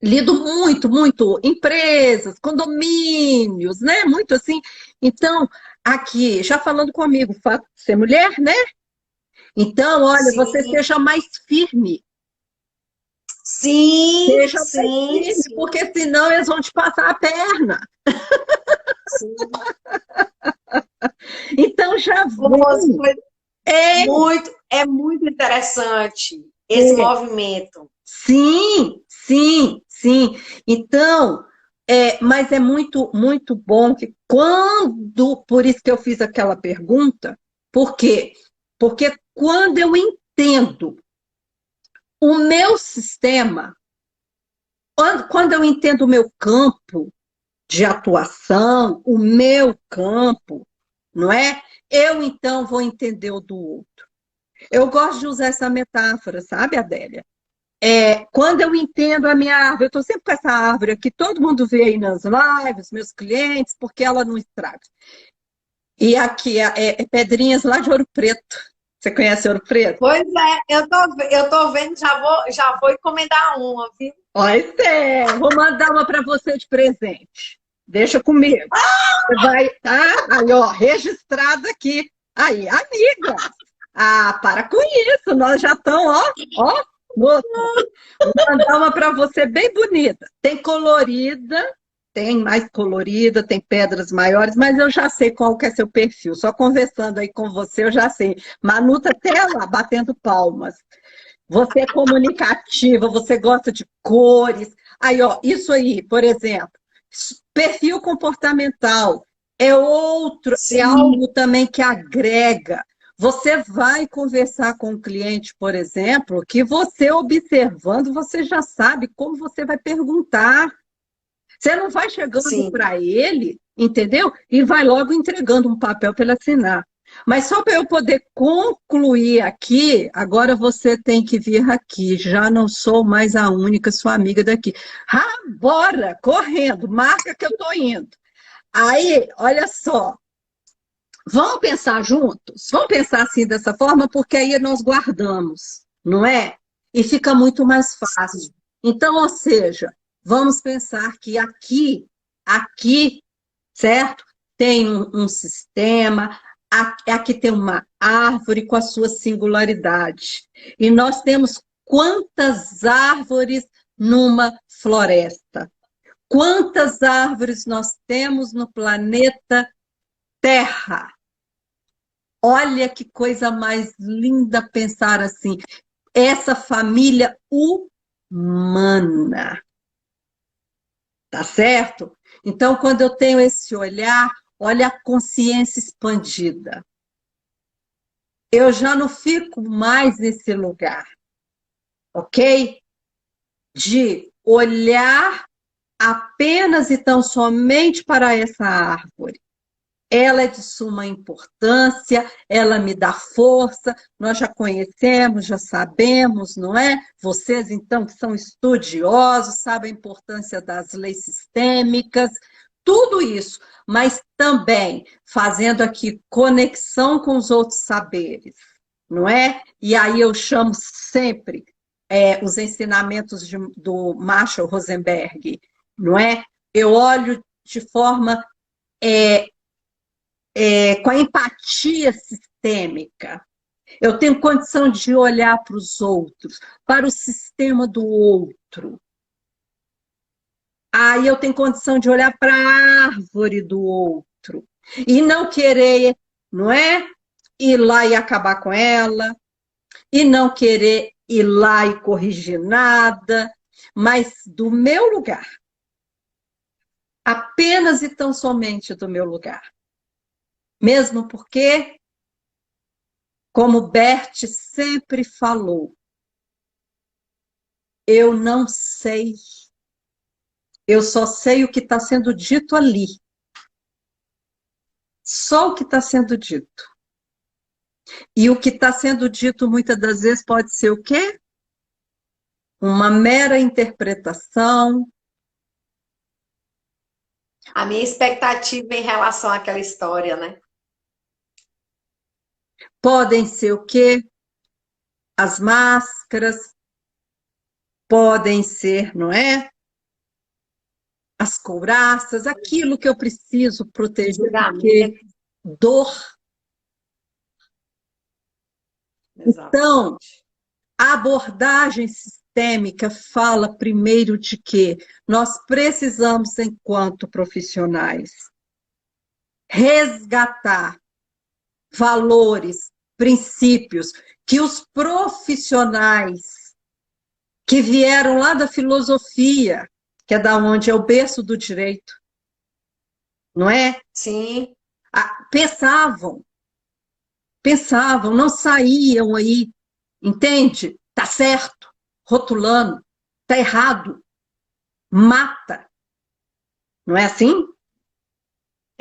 lido muito, empresas, condomínios, né? Muito assim. Então, aqui, já falando comigo, o fato de ser mulher, né? Então, olha, você Sim, seja mais firme. sim, Seja mais sim, firme, sim, porque senão eles vão te passar a perna. sim. Então já Rose, vem. É, é muito interessante esse movimento. sim. Então, mas é muito bom que quando, por isso que eu fiz aquela pergunta, por quê? Porque quando eu entendo o meu sistema, quando eu entendo o meu campo, de atuação, o meu campo, não é? Eu, então, vou entender o do outro. Eu gosto de usar essa metáfora, sabe, Adélia? Quando eu entendo a minha árvore, eu estou sempre com essa árvore aqui, todo mundo vê aí nas lives, meus clientes, porque ela não estraga. E aqui é pedrinhas lá de Ouro Preto. Você conhece Ouro Preto? Pois é, eu tô vendo, já vou encomendar uma, viu? Olha, vou mandar uma para você de presente. Deixa comigo. Você vai, tá? Aí, ó, registrado aqui. Aí, amiga. Ah, para com isso. Nós já estamos, ó, outra. Vou mandar uma para você bem bonita. Tem colorida, tem mais colorida, tem pedras maiores, mas eu já sei qual que é seu perfil. Só conversando aí com você, eu já sei. Manu tá até lá, batendo palmas. Você é comunicativa, você gosta de cores. Aí, ó, isso aí, por exemplo, perfil comportamental é Sim, algo também que agrega. Você vai conversar com o cliente, por exemplo, que você observando, você já sabe como você vai perguntar. Você não vai chegando sim. para ele, entendeu? E vai logo entregando um papel para ele assinar. Mas só para eu poder concluir aqui, agora você tem que vir aqui. Já não sou mais a única sua amiga daqui. Ah, bora, correndo, marca que eu estou indo. Aí, olha só, vamos pensar juntos? Vamos pensar assim dessa forma, porque aí nós guardamos, não é? E fica muito mais fácil. Então, ou seja, vamos pensar que aqui, certo? Tem um sistema, aqui tem uma árvore com a sua singularidade. E nós temos quantas árvores numa floresta? Quantas árvores nós temos no planeta Terra? Olha que coisa mais linda pensar assim. Essa família humana, tá certo? Então, quando eu tenho esse olhar, olha a consciência expandida. Eu já não fico mais nesse lugar, ok? De olhar apenas e tão somente para essa árvore. Ela é de suma importância, ela me dá força, nós já conhecemos, já sabemos, não é? Vocês, então, que são estudiosos, sabem a importância das leis sistêmicas, tudo isso, mas também fazendo aqui conexão com os outros saberes, não é? E aí eu chamo sempre os ensinamentos do Marshall Rosenberg, não é? Eu olho de forma com a empatia sistêmica. Eu tenho condição de olhar para os outros, para o sistema do outro. Aí eu tenho condição de olhar para a árvore do outro. E não querer, não é? Ir lá e acabar com ela, e não querer ir lá e corrigir nada, mas do meu lugar. Apenas e tão somente do meu lugar. Mesmo porque como Bert sempre falou, eu não sei, eu só sei o que está sendo dito ali. Só o que está sendo dito. E o que está sendo dito muitas das vezes pode ser o quê? Uma mera interpretação. A minha expectativa em relação àquela história, né? Podem ser o quê? As máscaras, podem ser, não é? As couraças, aquilo que eu preciso proteger, porque Julgamento. dor. Então, Exatamente. a abordagem sistêmica fala primeiro de que nós precisamos, enquanto profissionais, resgatar valores, princípios que os profissionais que vieram lá da filosofia, que é da onde é o berço do direito, não é? Sim, Pensavam, não saíam aí, entende? Tá certo, rotulando, tá errado, mata. Não é assim?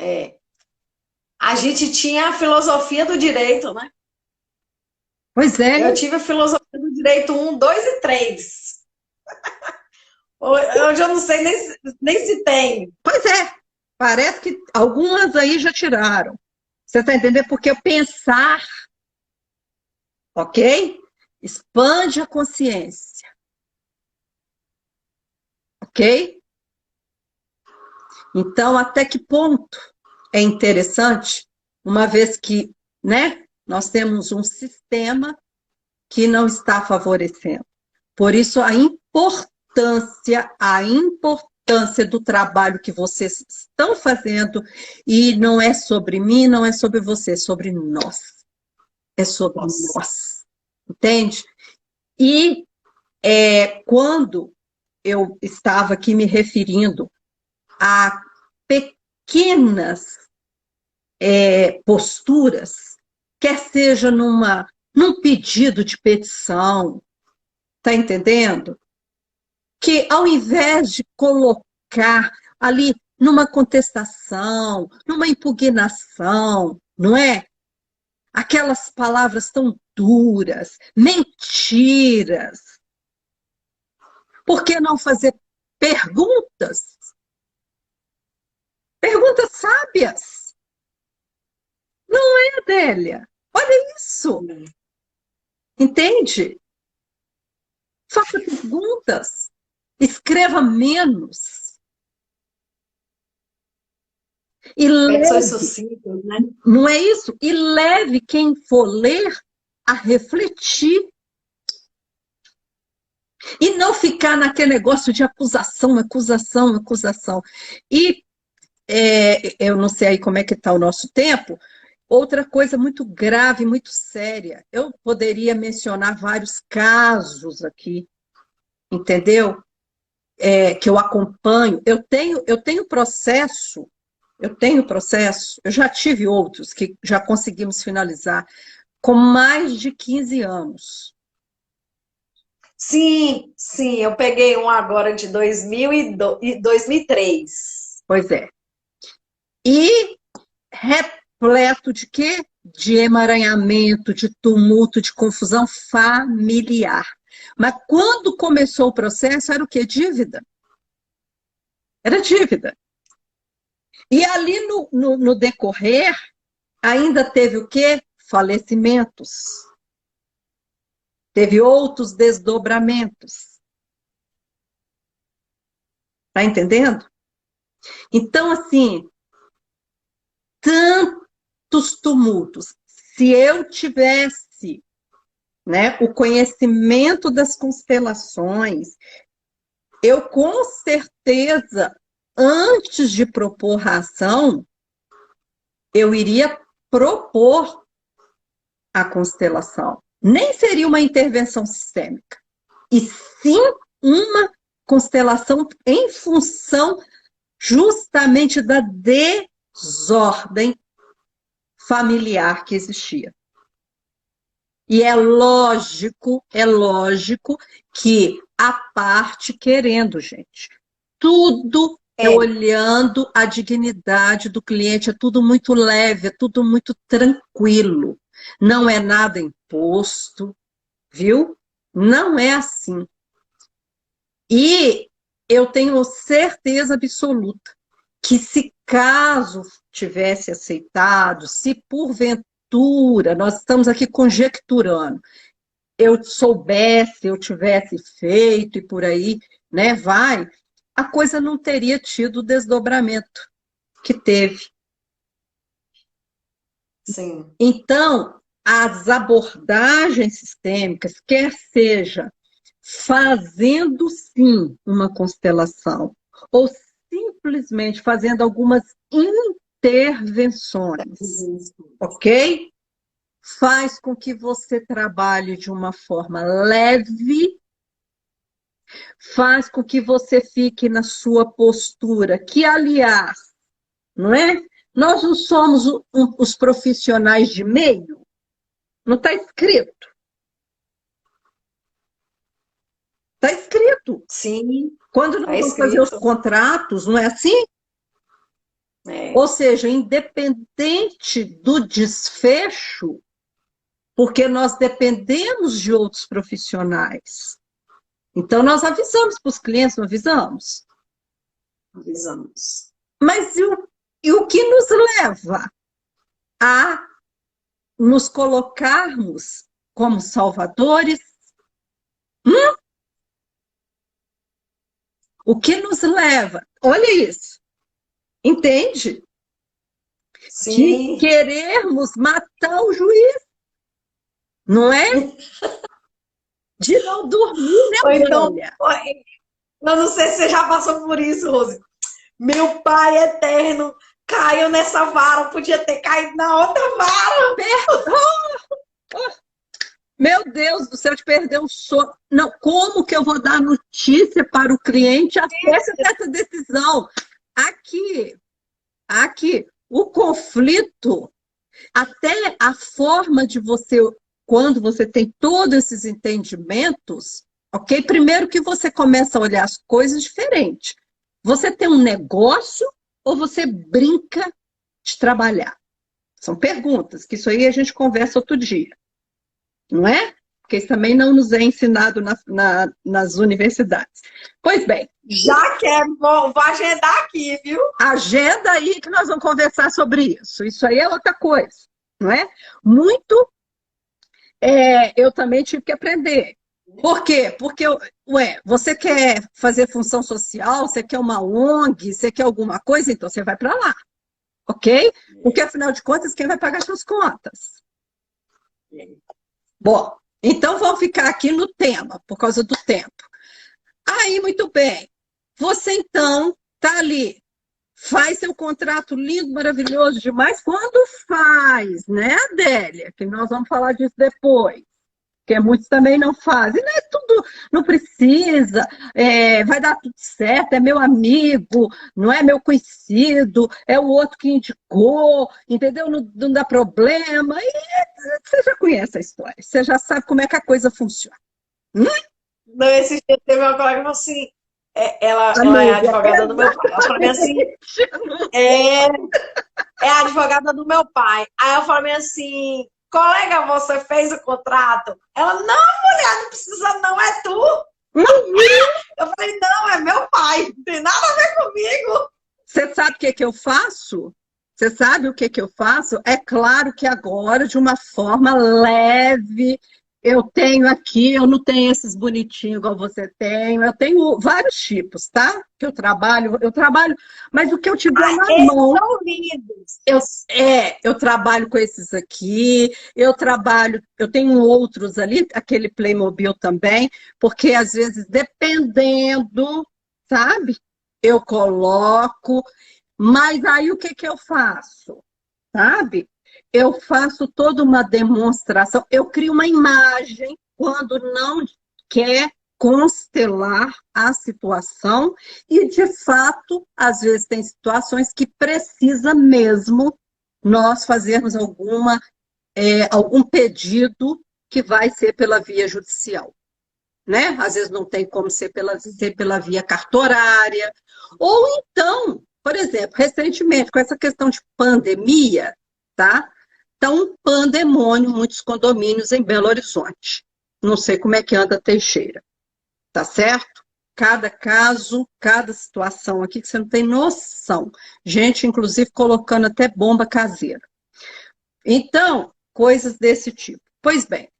É. A gente tinha a filosofia do direito, né? Pois é, Eu tive a filosofia do direito um, 2 e 3. Hoje eu não sei nem se tem. pois é. Parece que algumas aí já tiraram. Você está entendendo? Porque pensar, ok? Expande a consciência, ok? Então, até que ponto é interessante, uma vez que, né, nós temos um sistema que não está favorecendo. Por isso, a importância do trabalho que vocês estão fazendo, e não é sobre mim, não é sobre você, é sobre nós. É sobre Nossa. nós. Entende? E quando eu estava aqui me referindo a pequenas posturas, quer seja num pedido de petição, tá entendendo? Que ao invés de colocar ali numa contestação, numa impugnação, não é? Aquelas palavras tão duras, mentiras. Por que não fazer perguntas? Perguntas sábias. Não é, Adélia? Olha isso. Entende? Faça perguntas. Escreva menos. E Petições leve, sucintas, né? não é isso? E leve quem for ler a refletir. E não ficar naquele negócio de acusação, acusação, acusação. E eu não sei aí como é que está o nosso tempo. Outra coisa muito grave, muito séria. Eu poderia mencionar vários casos aqui, entendeu? Que eu acompanho. Eu tenho processo, eu já tive outros que já conseguimos finalizar com mais de 15 anos. Sim, sim, eu peguei um agora de 2003. Pois é. E repleto de quê? De emaranhamento, de tumulto, de confusão familiar. Mas quando começou o processo, era o quê? Dívida. Era dívida. E ali no decorrer, ainda teve o quê? Falecimentos. Teve outros desdobramentos. Tá entendendo? Então, assim, tantos tumultos. Se eu tivesse, né, o conhecimento das constelações, eu com certeza, antes de propor a ação, eu iria propor a constelação. Nem seria uma intervenção sistêmica, e sim uma constelação em função justamente da desordem familiar que existia. E é lógico que a parte querendo, gente. Tudo é É, olhando a dignidade do cliente, é tudo muito leve, é tudo muito tranquilo. Não é nada imposto, viu? Não é assim. E eu tenho certeza absoluta que se caso tivesse aceitado, se porventura, nós estamos aqui conjecturando, eu soubesse, eu tivesse feito e por aí, né, a coisa não teria tido o desdobramento que teve. sim. Então, as abordagens sistêmicas, quer seja fazendo sim uma constelação, ou simplesmente fazendo algumas intervenções, ok? Faz com que você trabalhe de uma forma leve, faz com que você fique na sua postura, que, aliás, não é? Nós não somos os profissionais de meio, não está escrito. Está escrito. Sim, Quando nós tá vamos fazer os escrito. contratos, não é assim? É. Ou seja, independente do desfecho, porque nós dependemos de outros profissionais. Então, nós avisamos para os clientes, não avisamos? Avisamos. Mas e o que nos leva a nos colocarmos como salvadores? O que nos leva? Olha isso, entende? De Sim. querermos matar o juiz, não é? De não dormir, Ou né, então, Adélia? eu não sei se você já passou por isso, Rose. Meu pai eterno caiu nessa vara, podia ter caído na outra vara. Meu Deus do céu, te perdeu o sono. Não, como que eu vou dar notícia para o cliente acerca dessa decisão? Aqui, o conflito, até a forma de você, quando você tem todos esses entendimentos, ok? Primeiro que você começa a olhar as coisas diferentes. Você tem um negócio ou você brinca de trabalhar? São perguntas, que isso aí a gente conversa outro dia, não é? Porque isso também não nos é ensinado nas universidades. Pois bem. Já quero, vou agendar aqui, viu? Agenda aí que nós vamos conversar sobre isso. Isso aí é outra coisa, não é? Eu também tive que aprender. Por quê? Porque, você quer fazer função social, você quer uma ONG, você quer alguma coisa, então você vai para lá, ok? Porque, afinal de contas, quem vai pagar suas contas? Bom, então vamos ficar aqui no tema, por causa do tempo. Aí, muito bem. Você, então, está ali, faz seu contrato lindo, maravilhoso demais. Quando faz, né, Adélia? Que nós vamos falar disso depois. Porque muitos também não fazem. Não é tudo, não precisa, vai dar tudo certo, é meu amigo, não é meu conhecido, é o outro que indicou, entendeu? Não, não dá problema. E você já conhece a história, você já sabe como é que a coisa funciona. Não, esse dia teve uma colega que falou assim, ela é Amiga, advogada do meu pai. Ela falou assim, é a advogada do meu pai. Aí eu falei assim, colega, você fez o contrato? Ela, não, mulher, não precisa não, é tu. Eu falei, não, é meu pai, não tem nada a ver comigo. Você sabe o que que eu faço? Você sabe o que que eu faço? É claro que agora, de uma forma leve, eu tenho aqui, eu não tenho esses bonitinhos igual você tem, eu tenho vários tipos, tá? Que eu trabalho, mas o que eu tiver na Esses mão, são lindos. eu trabalho com esses aqui, eu tenho outros ali, aquele Playmobil também, porque às vezes, dependendo, sabe? Eu coloco, mas aí o que que eu faço? Sabe? Eu faço toda uma demonstração, eu crio uma imagem quando não quer constelar a situação e, de fato, às vezes tem situações que precisa mesmo nós fazermos algum pedido que vai ser pela via judicial, né? Às vezes não tem como ser pela via cartorária, ou então, por exemplo, recentemente, com essa questão de pandemia, tá? Tá um pandemônio, muitos condomínios em Belo Horizonte. Não sei como é que anda Teixeira, tá certo? Cada caso, cada situação aqui que você não tem noção. Gente, inclusive, colocando até bomba caseira. Então, coisas desse tipo. Pois bem,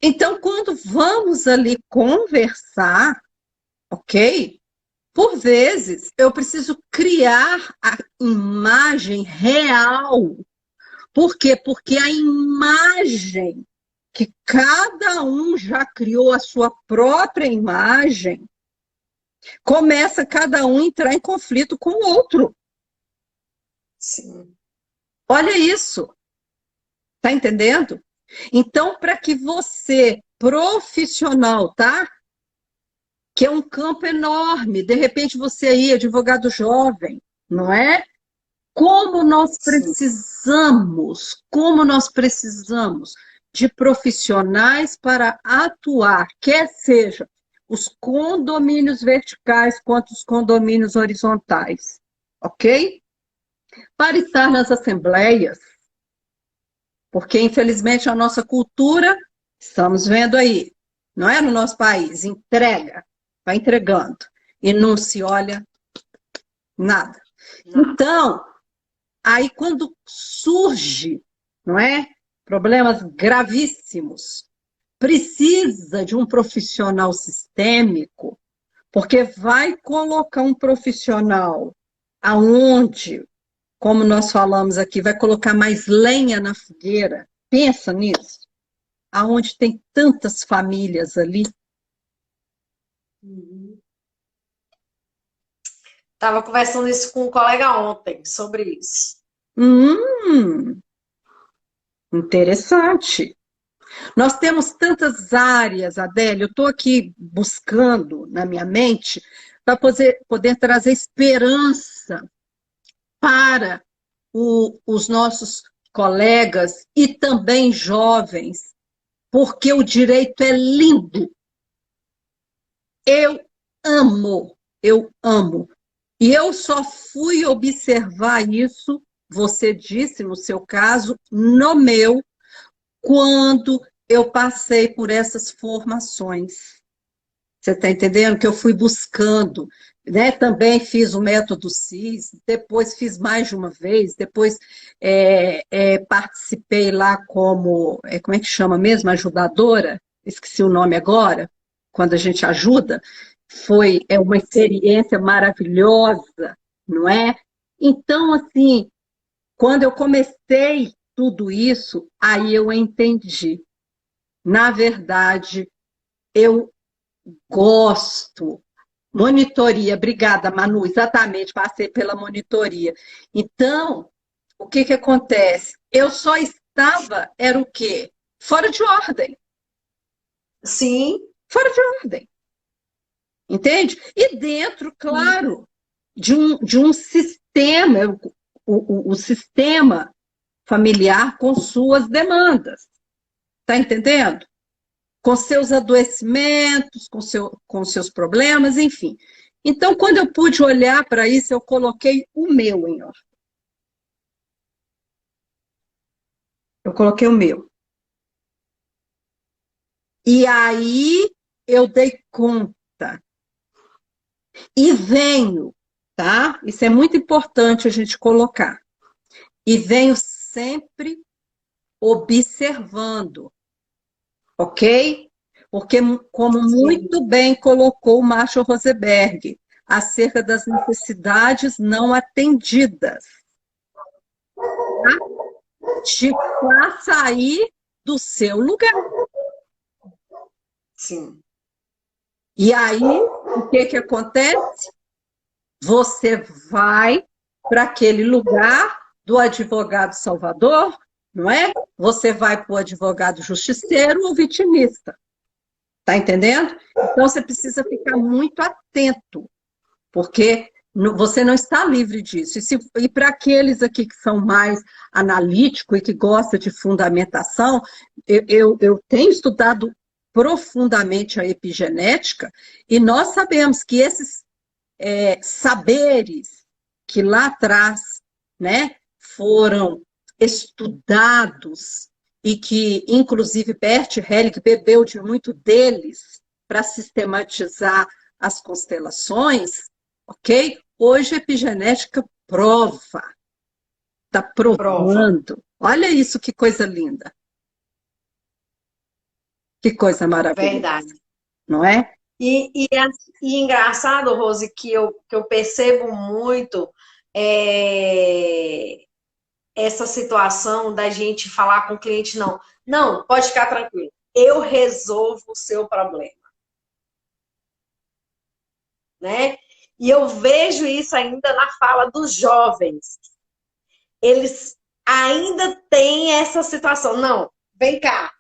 então, quando vamos ali conversar, ok? Por vezes, eu preciso criar a imagem real. Por quê? Porque a imagem que cada um já criou a sua própria imagem, começa cada um a entrar em conflito com o outro. Sim. Olha isso. Tá entendendo? Então, para que você, profissional, tá? Que é um campo enorme. De repente você aí, advogado jovem, não é? Como nós precisamos de profissionais para atuar, quer seja os condomínios verticais quanto os condomínios horizontais. ok? Para estar nas assembleias, porque infelizmente a nossa cultura, estamos vendo aí, não é no nosso país, entrega, vai entregando, e não se olha nada. Nada. Então, aí quando surge, não é? Problemas gravíssimos, precisa de um profissional sistêmico, porque vai colocar um profissional aonde, como nós falamos aqui, vai colocar mais lenha na fogueira. Pensa nisso. Aonde tem tantas famílias ali. Uhum. Estava conversando isso com um colega ontem, sobre isso. Hum, interessante. Nós temos tantas áreas, Adélia, eu estou aqui buscando na minha mente para poder trazer esperança para os nossos colegas e também jovens, porque o direito é lindo. Eu amo, eu amo. E eu só fui observar isso, você disse no seu caso, no meu, quando eu passei por essas formações. Você está entendendo? Que eu fui buscando, né? Também fiz o método CIS, depois fiz mais de uma vez, depois participei lá como, como é que chama mesmo? Ajudadora? Esqueci o nome agora, quando a gente ajuda. Foi uma experiência maravilhosa, não é? Então, assim, quando eu comecei tudo isso, aí eu entendi. Na verdade, eu gosto. Monitoria, obrigada, Manu, exatamente, passei pela monitoria. Então, o que que acontece? Eu só estava, era o quê? Fora de ordem, Sim, fora de ordem, entende? E dentro, claro, de um sistema, o sistema familiar com suas demandas, tá entendendo? Com seus adoecimentos, com seus problemas, enfim. Então, quando eu pude olhar para isso, eu coloquei o meu em ordem. Eu coloquei o meu. E aí eu dei conta. E venho, tá? Isso é muito importante a gente colocar. E venho sempre observando, ok? Porque, como sim, muito bem colocou o Marshall Rosenberg, acerca das necessidades não atendidas, tá? Te faz sair do seu lugar. sim. E aí, o que que acontece? Você vai para aquele lugar do advogado salvador, não é? Você vai para o advogado justiceiro ou vitimista. Tá entendendo? Então, você precisa ficar muito atento, porque você não está livre disso. E para aqueles aqui que são mais analíticos e que gostam de fundamentação, eu tenho estudado profundamente a epigenética e nós sabemos que esses saberes que lá atrás, né, foram estudados e que, inclusive, Bert Hellick bebeu de muito deles para sistematizar as constelações, ok? Hoje a epigenética prova, está Prova. provando. Olha isso, que coisa linda, que coisa maravilhosa, Verdade. não é? E engraçado, Rose, que eu percebo muito é, essa situação da gente falar com o cliente, não. Não, pode ficar tranquilo. Eu resolvo o seu problema, né? E eu vejo isso ainda na fala dos jovens. Eles ainda têm essa situação. Não, vem cá,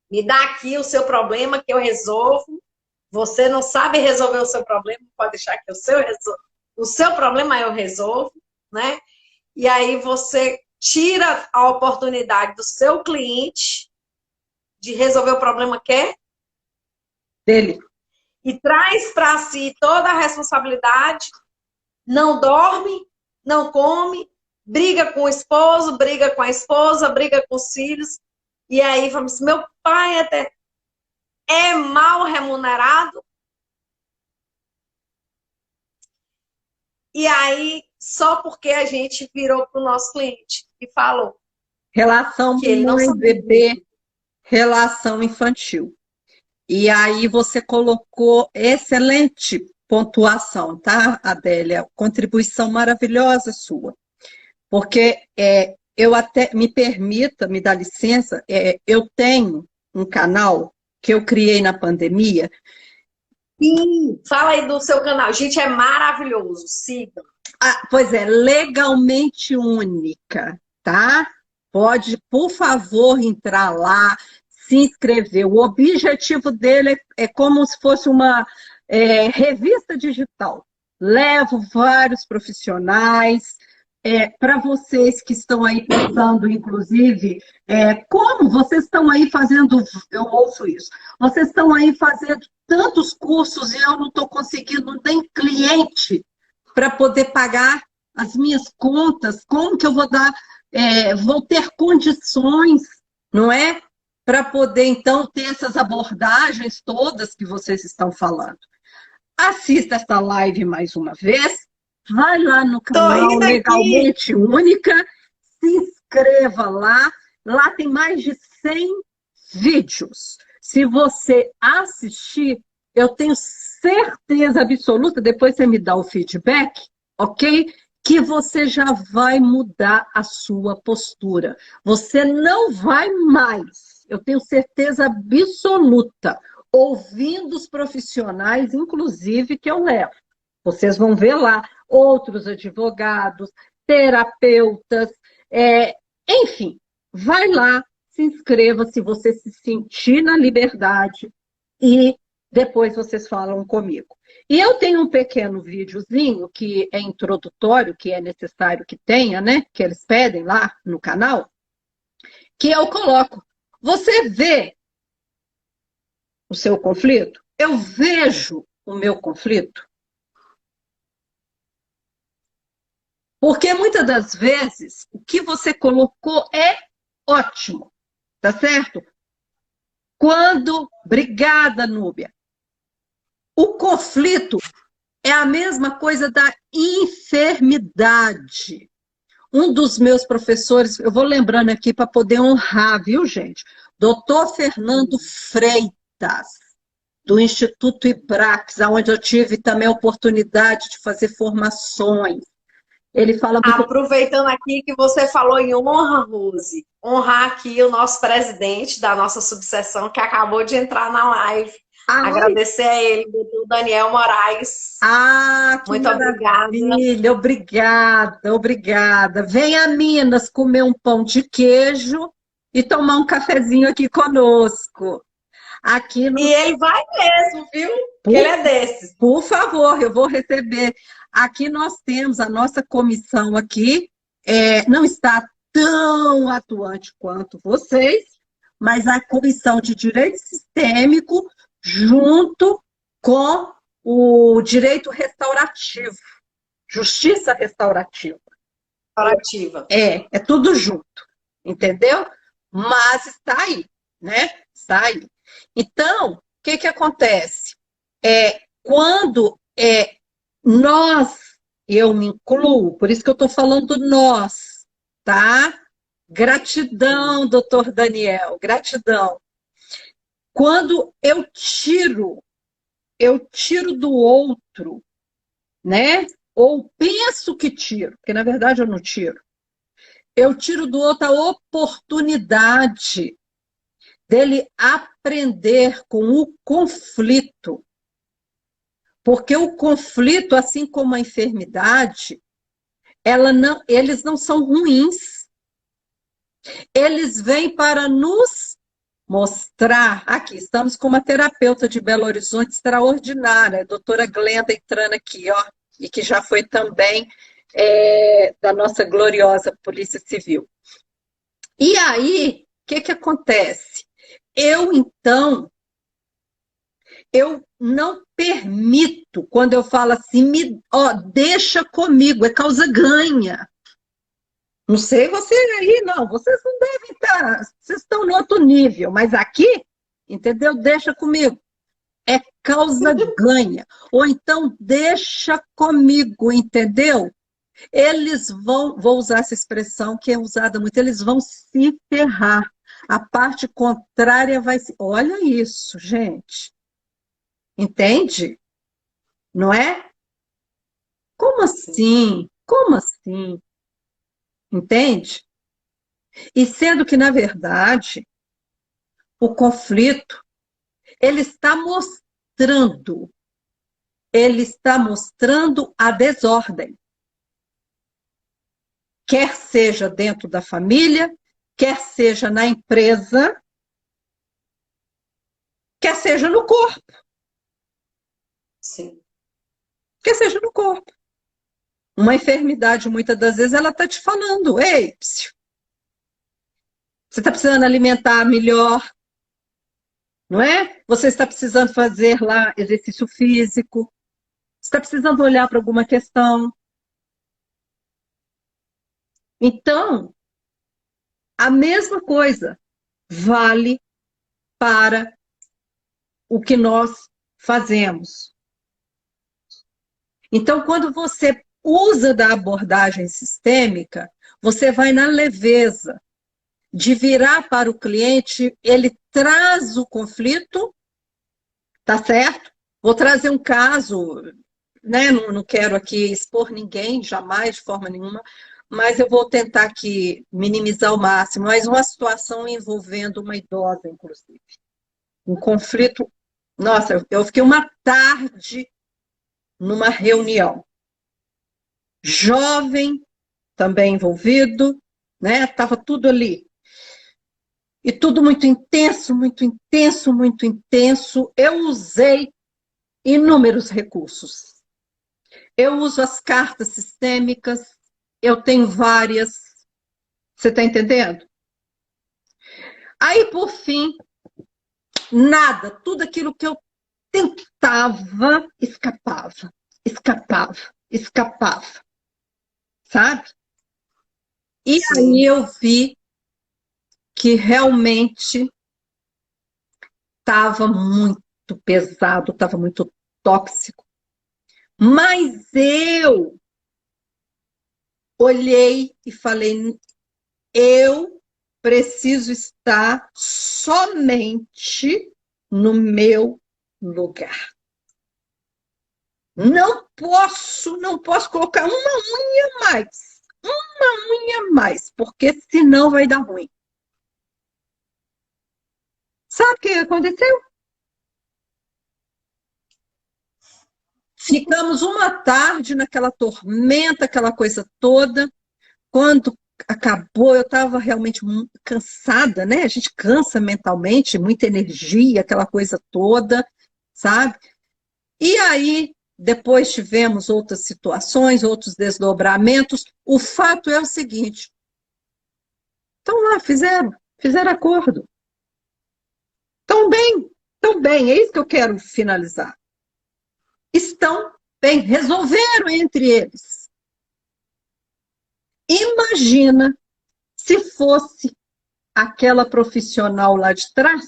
me dá aqui o seu problema que eu resolvo. Você não sabe resolver o seu problema, pode deixar que o seu problema eu resolvo, né? E aí você tira a oportunidade do seu cliente de resolver o problema que é Dele. e traz para si toda a responsabilidade não dorme, não come, briga com o esposo, briga com a esposa, briga com os filhos. E aí, vamos, meu pai até é mal remunerado. E aí, só porque a gente virou para o nosso cliente e falou Relação que ele não sabia. mãe-bebê, relação infantil. E aí você colocou excelente pontuação, tá, Adélia? Contribuição maravilhosa sua. Porque eu até, me permita, me dá licença, eu tenho um canal que eu criei na pandemia. Sim, fala aí do seu canal. Gente, é maravilhoso. Siga. Ah, pois é, legalmente única, tá? Pode, por favor, entrar lá, se inscrever. O objetivo dele é como se fosse uma revista digital. Levo vários profissionais. Para vocês que estão aí pensando, inclusive, como vocês estão aí fazendo, eu ouço isso, vocês estão aí fazendo tantos cursos e eu não estou conseguindo nem cliente para poder pagar as minhas contas, como que eu vou dar, vou ter condições, não é? Para poder, então, ter essas abordagens todas que vocês estão falando. Assista esta live mais uma vez, vai lá no Tô canal rindo aqui. Legalmente Única, se inscreva lá, lá tem mais de 100 vídeos. Se você assistir, eu tenho certeza absoluta, depois você me dá o feedback, ok? Que você já vai mudar a sua postura. Você não vai mais, eu tenho certeza absoluta, ouvindo os profissionais, inclusive, que eu levo. Vocês vão ver lá outros advogados, terapeutas, enfim, vai lá, se inscreva se você se sentir na liberdade e depois vocês falam comigo. E eu tenho um pequeno videozinho que é introdutório, que é necessário que tenha, né? Que eles pedem lá no canal, que eu coloco. Você vê o seu conflito? Eu vejo o meu conflito. Porque muitas das vezes o que você colocou é ótimo, tá certo? Obrigada, Núbia. O conflito é a mesma coisa da enfermidade. Um dos meus professores, eu vou lembrando aqui para poder honrar, viu, gente? Doutor Fernando Freitas, do Instituto Ibrax, onde eu tive também a oportunidade de fazer formações. Ele fala muito. Aproveitando aqui que você falou em honra, Rose, honrar aqui o nosso presidente da nossa subseção que acabou de entrar na live. Agradecer a ele, doutor Daniel Moraes. Que muito maravilha, obrigada, obrigada. Venha a Minas comer um pão de queijo e tomar um cafezinho aqui conosco. E ele vai mesmo, viu? Ele é desses. Por favor, eu vou receber. Aqui nós temos a nossa comissão aqui, não está tão atuante quanto vocês, mas a comissão de direito sistêmico junto com o direito restaurativo, justiça restaurativa. É tudo junto, entendeu? Mas está aí, né? Está aí. Então, o que acontece? Quando nós, eu me incluo, por isso que eu estou falando nós, tá? Gratidão, doutor Daniel, gratidão. Quando eu tiro do outro, né? Ou penso que tiro, porque na verdade eu não tiro. Eu tiro do outro a oportunidade dele aprender com o conflito. Porque o conflito, assim como a enfermidade, eles não são ruins. Eles vêm para nos mostrar. Aqui, estamos com uma terapeuta de Belo Horizonte extraordinária, a doutora Glenda entrando aqui, ó, e que já foi também da nossa gloriosa Polícia Civil. E aí, o que acontece? Eu, então, Eu não permito, quando eu falo assim, deixa comigo, é causa ganha. Não sei você aí, não, vocês não devem estar, vocês estão no outro nível, mas aqui, entendeu? Deixa comigo. É causa ganha. Ou então, deixa comigo, entendeu? Eles vou usar essa expressão que é usada muito, eles vão se ferrar. A parte contrária vai se. Olha isso, gente. Entende? Não é? Como assim? Como assim? Entende? E sendo que, na verdade, o conflito, ele está mostrando, ele está mostrando a desordem. Quer seja dentro da família, quer seja na empresa, quer seja no corpo. Sim. Quer seja no corpo. Uma enfermidade, muitas das vezes, ela está te falando, ei, psiu, você está precisando alimentar melhor, não é? Você está precisando fazer lá exercício físico, você está precisando olhar para alguma questão. Então, a mesma coisa vale para o que nós fazemos. Então, quando você usa da abordagem sistêmica, você vai na leveza de virar para o cliente, ele traz o conflito, tá certo? Vou trazer um caso, né? Não quero aqui expor ninguém, jamais, de forma nenhuma, mas eu vou tentar aqui minimizar ao máximo, mas uma situação envolvendo uma idosa, inclusive. Um conflito. Nossa, eu fiquei uma tarde numa reunião. Jovem, também envolvido, né? Estava tudo ali. E tudo muito intenso, muito intenso, muito intenso. Eu usei inúmeros recursos. Eu uso as cartas sistêmicas, eu tenho várias. Você está entendendo? Aí, por fim, nada, tudo aquilo que eu tentava, escapava, escapava, escapava, sabe? E Sim. aí eu vi que realmente estava muito pesado, estava muito tóxico. Mas eu olhei e falei: eu preciso estar somente no meu lugar. Não posso colocar uma unha mais, porque senão vai dar ruim. Sabe o que aconteceu? Ficamos uma tarde naquela tormenta, aquela coisa toda. Quando acabou, eu estava realmente muito cansada, né? A gente cansa mentalmente, muita energia, aquela coisa toda, sabe? E aí, depois tivemos outras situações, outros desdobramentos. O fato é o seguinte: estão lá, fizeram acordo. Estão bem, é isso que eu quero finalizar. Estão bem, resolveram entre eles. Imagina se fosse aquela profissional lá de trás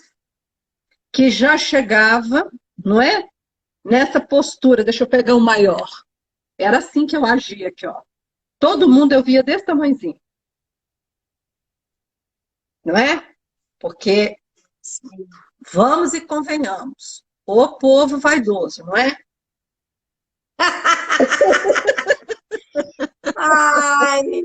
que já chegava, não é? Nessa postura, deixa eu pegar o maior. Era assim que eu agia aqui, ó. Todo mundo eu via desse tamanhozinho, não é? Porque vamos e convenhamos, o povo vaidoso, não é? Ai,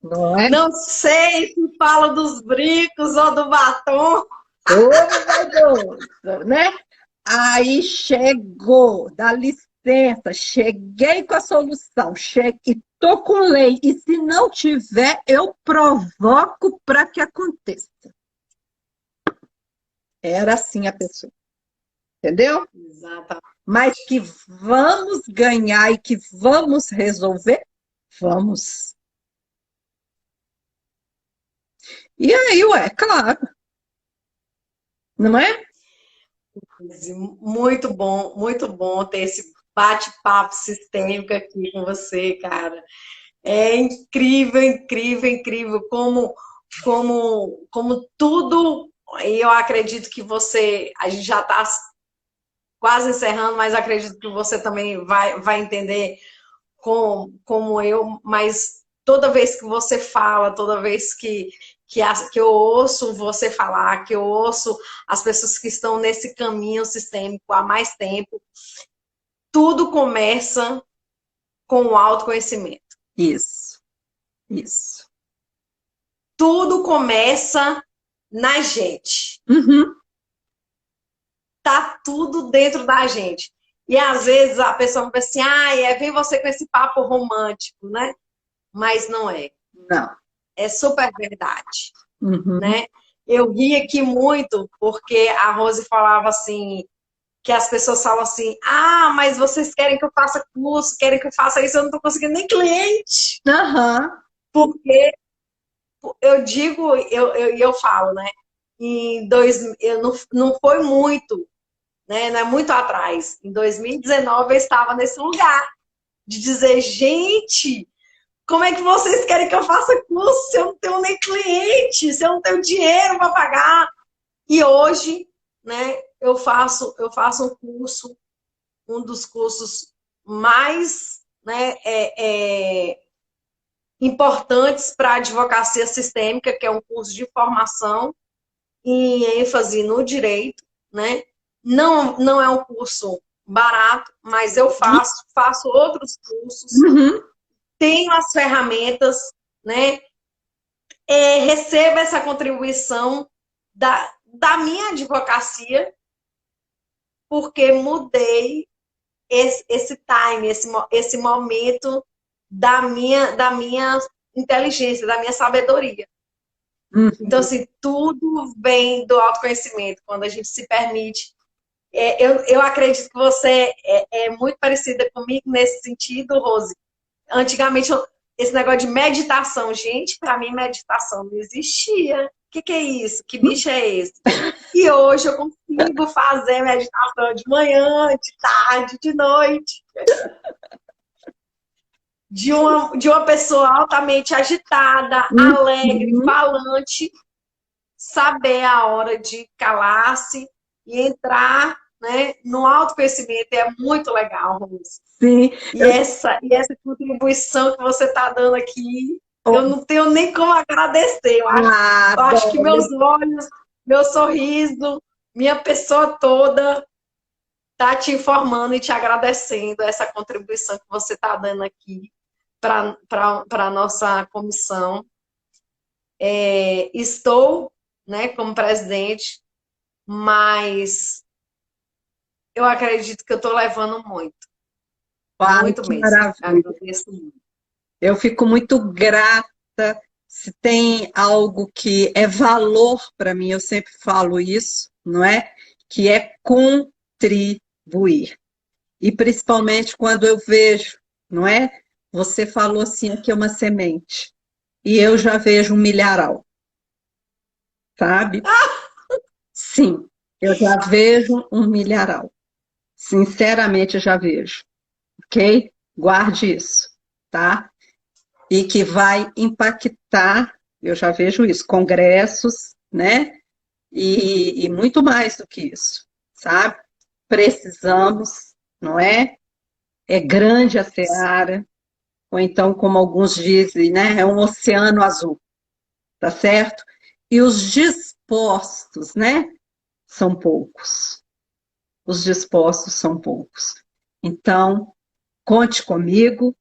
Não é? não sei se fala dos brincos ou do batom. Povo vaidoso, né? Aí chegou, dá licença, cheguei com a solução, cheguei, tô com lei, e se não tiver, eu provoco para que aconteça. Era assim a pessoa, entendeu? Exatamente. Mas que vamos ganhar e que vamos resolver, vamos. E aí, ué, claro, não é? Muito bom ter esse bate-papo sistêmico aqui com você, cara. É incrível, incrível, incrível como tudo. E eu acredito que você, a gente já está quase encerrando, mas acredito que você também vai entender como eu, mas toda vez que você fala, toda vez que eu ouço você falar, que eu ouço as pessoas que estão nesse caminho sistêmico há mais tempo, tudo começa com o autoconhecimento. Isso, isso. Tudo começa na gente. Uhum. Tá tudo dentro da gente. E às vezes a pessoa pensa assim, vem você com esse papo romântico, né? Mas não é. Não. É super verdade, Uhum. né? Eu ri aqui muito porque a Rose falava assim, que as pessoas falam assim, mas vocês querem que eu faça curso, querem que eu faça isso, eu não estou conseguindo nem cliente. Uhum. Porque eu digo, eu falo, né? Eu não foi muito, né? Não é muito atrás. Em 2019 eu estava nesse lugar de dizer, gente, como é que vocês querem que eu faça curso se eu não tenho nem cliente, se eu não tenho dinheiro para pagar? E hoje, né, eu faço um curso, um dos cursos mais, né, importantes para a advocacia sistêmica, que é um curso de formação em ênfase no direito, né? Não é um curso barato, mas eu faço outros cursos, Uhum. tenho as ferramentas, né? Recebo essa contribuição da minha advocacia, porque mudei esse time, esse momento da minha inteligência, da minha sabedoria. Então, Uhum. assim, tudo vem do autoconhecimento, quando a gente se permite. Eu acredito que você é muito parecida comigo nesse sentido, Rose. Antigamente, esse negócio de meditação, gente, para mim, meditação não existia. O que é isso? Que bicho é esse? E hoje eu consigo fazer meditação de manhã, de tarde, de noite. De uma pessoa altamente agitada, alegre, Uhum. falante, saber a hora de calar-se e entrar, né, no autoconhecimento. É muito legal, Rose. Sim. E essa contribuição que você está dando aqui, eu não tenho nem como agradecer. Eu acho, Ah, eu acho que Débora. meus olhos, meu sorriso, minha pessoa toda está te informando e te agradecendo essa contribuição que você está dando aqui para a nossa comissão. Estou, né, como presidente, mas eu acredito que eu estou levando muito, Ai, muito que mesmo. Eu maravilha. agradeço muito. Eu fico muito grata. Se tem algo que é valor para mim, eu sempre falo isso, não é? Que é contribuir. E principalmente quando eu vejo, não é? Você falou assim, aqui é uma semente. E eu já vejo um milharal, sabe? Sim, eu já vejo um milharal. Sinceramente, eu já vejo, ok? Guarde isso, tá? E que vai impactar, eu já vejo isso, congressos, né? E muito mais do que isso, sabe? Precisamos, não é? É grande a seara, ou então, como alguns dizem, né? É um oceano azul, tá certo? E os dispostos, né? São poucos. Os dispostos são poucos. Então, conte comigo,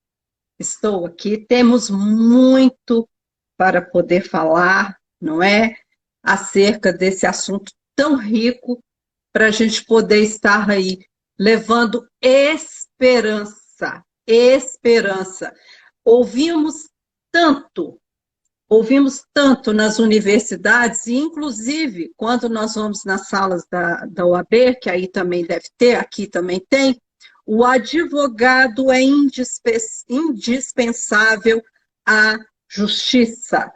estou aqui. Temos muito para poder falar, não é? Acerca desse assunto tão rico, para a gente poder estar aí levando esperança. Esperança. Ouvimos tanto, ouvimos tanto nas universidades, e inclusive quando nós vamos nas salas da OAB, que aí também deve ter, aqui também tem, o advogado é indispensável à justiça.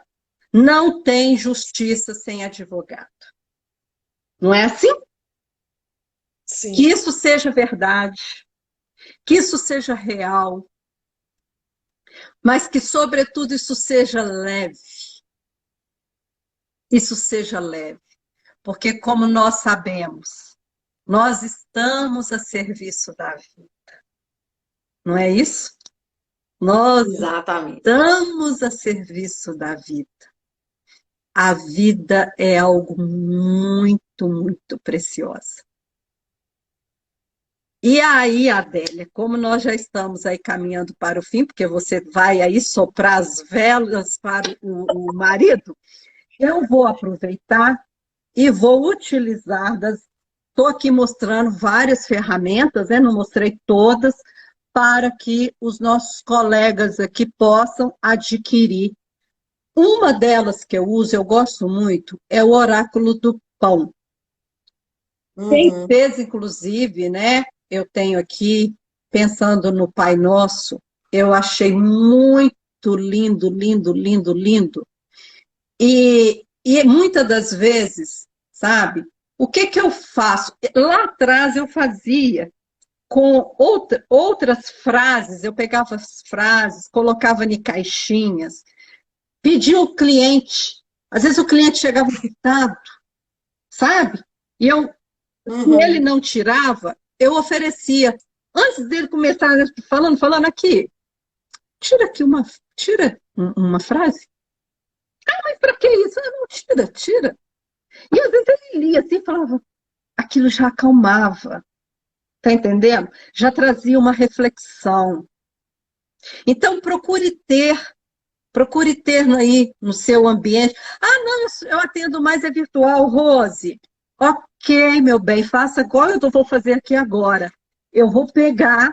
Não tem justiça sem advogado. Não é assim? Que Sim. isso seja verdade, que isso seja real, mas que, sobretudo, isso seja leve. Isso seja leve. Porque, como nós sabemos, nós estamos a serviço da vida, não é isso? Nós Exatamente. estamos a serviço da vida. A vida é algo muito, muito preciosa. E aí, Adélia, como nós já estamos aí caminhando para o fim, porque você vai aí soprar as velas para o marido, eu vou aproveitar e vou utilizar estou aqui mostrando várias ferramentas, né? Não mostrei todas, para que os nossos colegas aqui possam adquirir. Uma delas que eu uso, eu gosto muito, é o oráculo do pão. Quem Uhum. fez, inclusive, né? Eu tenho aqui, pensando no Pai Nosso, eu achei muito lindo, lindo, lindo, lindo. E muitas das vezes, sabe, o que que eu faço? Lá atrás eu fazia com outras frases, eu pegava as frases, colocava em caixinhas, pedia o cliente. Às vezes o cliente chegava irritado, sabe? E eu, se ele Uhum. não tirava, eu oferecia. Antes dele começar falando aqui, tira aqui uma frase. Mas para que isso? Não, tira. E às vezes ele lia assim e falava, aquilo já acalmava, tá entendendo? Já trazia uma reflexão. Então procure ter aí no seu ambiente. Ah, não, eu atendo mais é virtual, Rose. Ok, meu bem, faça igual eu vou fazer aqui agora. Eu vou pegar,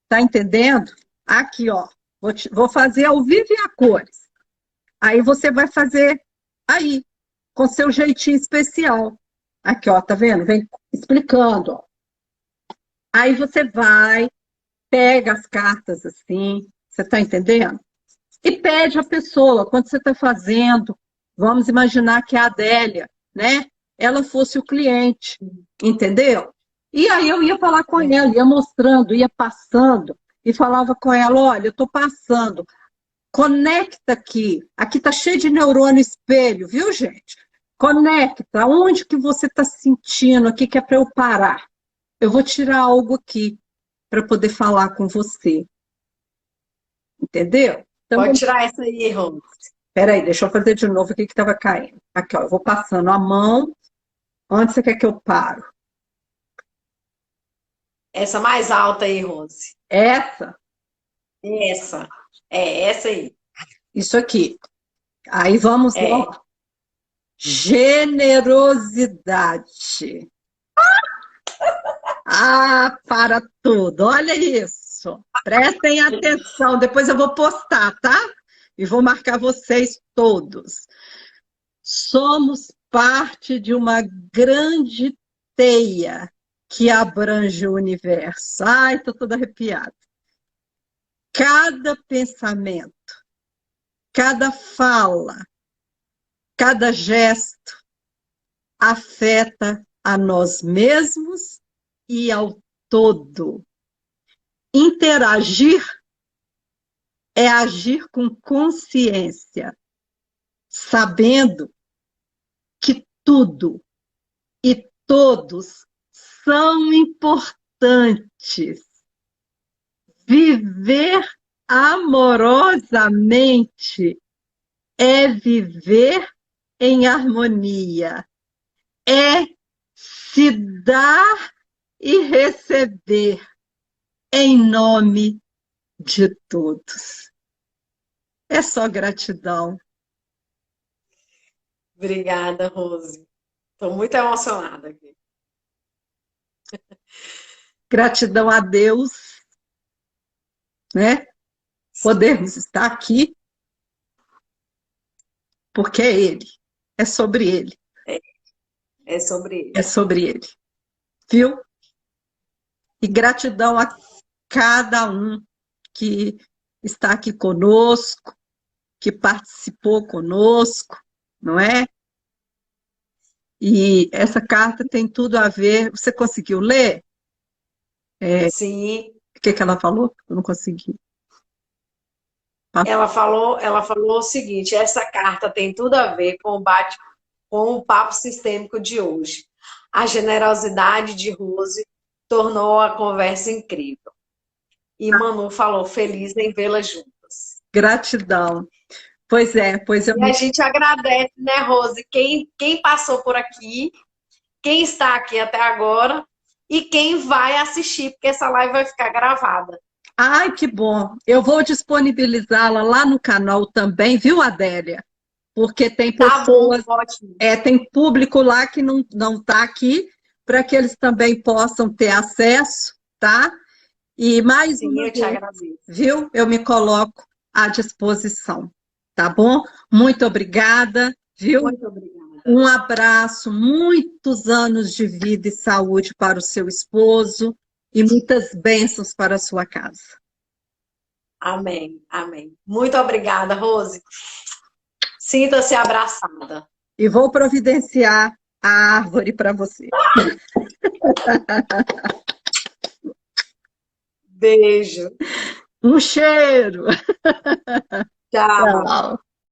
tá entendendo? Aqui, ó, vou fazer ao vivo e a cores. Aí você vai fazer aí, com seu jeitinho especial. Aqui, ó, tá vendo? Vem explicando, ó. Aí você vai, pega as cartas assim, você tá entendendo? E pede à pessoa, quando você está fazendo, vamos imaginar que a Adélia, né? Ela fosse o cliente, entendeu? E aí eu ia falar com ela, Uhum. ia mostrando, ia passando, e falava com ela, olha, eu estou passando, conecta aqui, aqui está cheio de neurônio espelho, viu, gente? Conecta, onde que você está sentindo aqui que é para eu parar? Eu vou tirar algo aqui para poder falar com você, entendeu? Então, Pode tirar essa aí, Rose. peraí, deixa eu fazer de novo o que estava caindo. Aqui, ó, eu vou passando a mão. Onde você quer que eu paro? Essa mais alta aí, Rose. Essa? Essa. É, essa aí. Isso aqui. Aí vamos É. lá. Generosidade. Ah, para tudo. Olha isso. Prestem atenção. Depois eu vou postar, tá? E vou marcar vocês todos. Somos parte de uma grande teia que abrange o universo. Ai, estou toda arrepiada. Cada pensamento, cada fala, cada gesto afeta a nós mesmos e ao todo. Interagir é agir com consciência, sabendo que tudo e todos são importantes. Viver amorosamente é viver em harmonia, é se dar e receber em nome de todos. É só gratidão. Obrigada, Rose. Estou muito emocionada aqui. Gratidão a Deus, né? Sim. Podermos estar aqui, porque é Ele, é sobre Ele, É, é sobre é ele. sobre Ele, viu? E gratidão a cada um que está aqui conosco, que participou conosco, não é? E essa carta tem tudo a ver. Você conseguiu ler? Sim, O que que ela falou? Eu não consegui. Ah, ela falou o seguinte: essa carta tem tudo a ver com o papo sistêmico de hoje. A generosidade de Rose tornou a conversa incrível. E Manu falou feliz em vê-las juntas. gratidão. Pois eu E a gente agradece, né, Rose, quem passou por aqui, quem está aqui até agora e quem vai assistir, porque essa live vai ficar gravada. Ai, que bom. Eu vou disponibilizá-la lá no canal também, viu, Adélia? Porque tem Tá bom, pessoas, ótimo. tem público lá que não está aqui, para que eles também possam ter acesso, tá? E mais Sim, uma eu te vez, agradeço. viu? Eu me coloco à disposição, tá bom? Muito obrigada, viu? Muito obrigada. Um abraço, muitos anos de vida e saúde para o seu esposo e muitas bênçãos para a sua casa. Amém, amém. Muito obrigada, Rose. Sinta-se abraçada. E vou providenciar a árvore para você. Beijo. Um cheiro. Tchau. Tchau.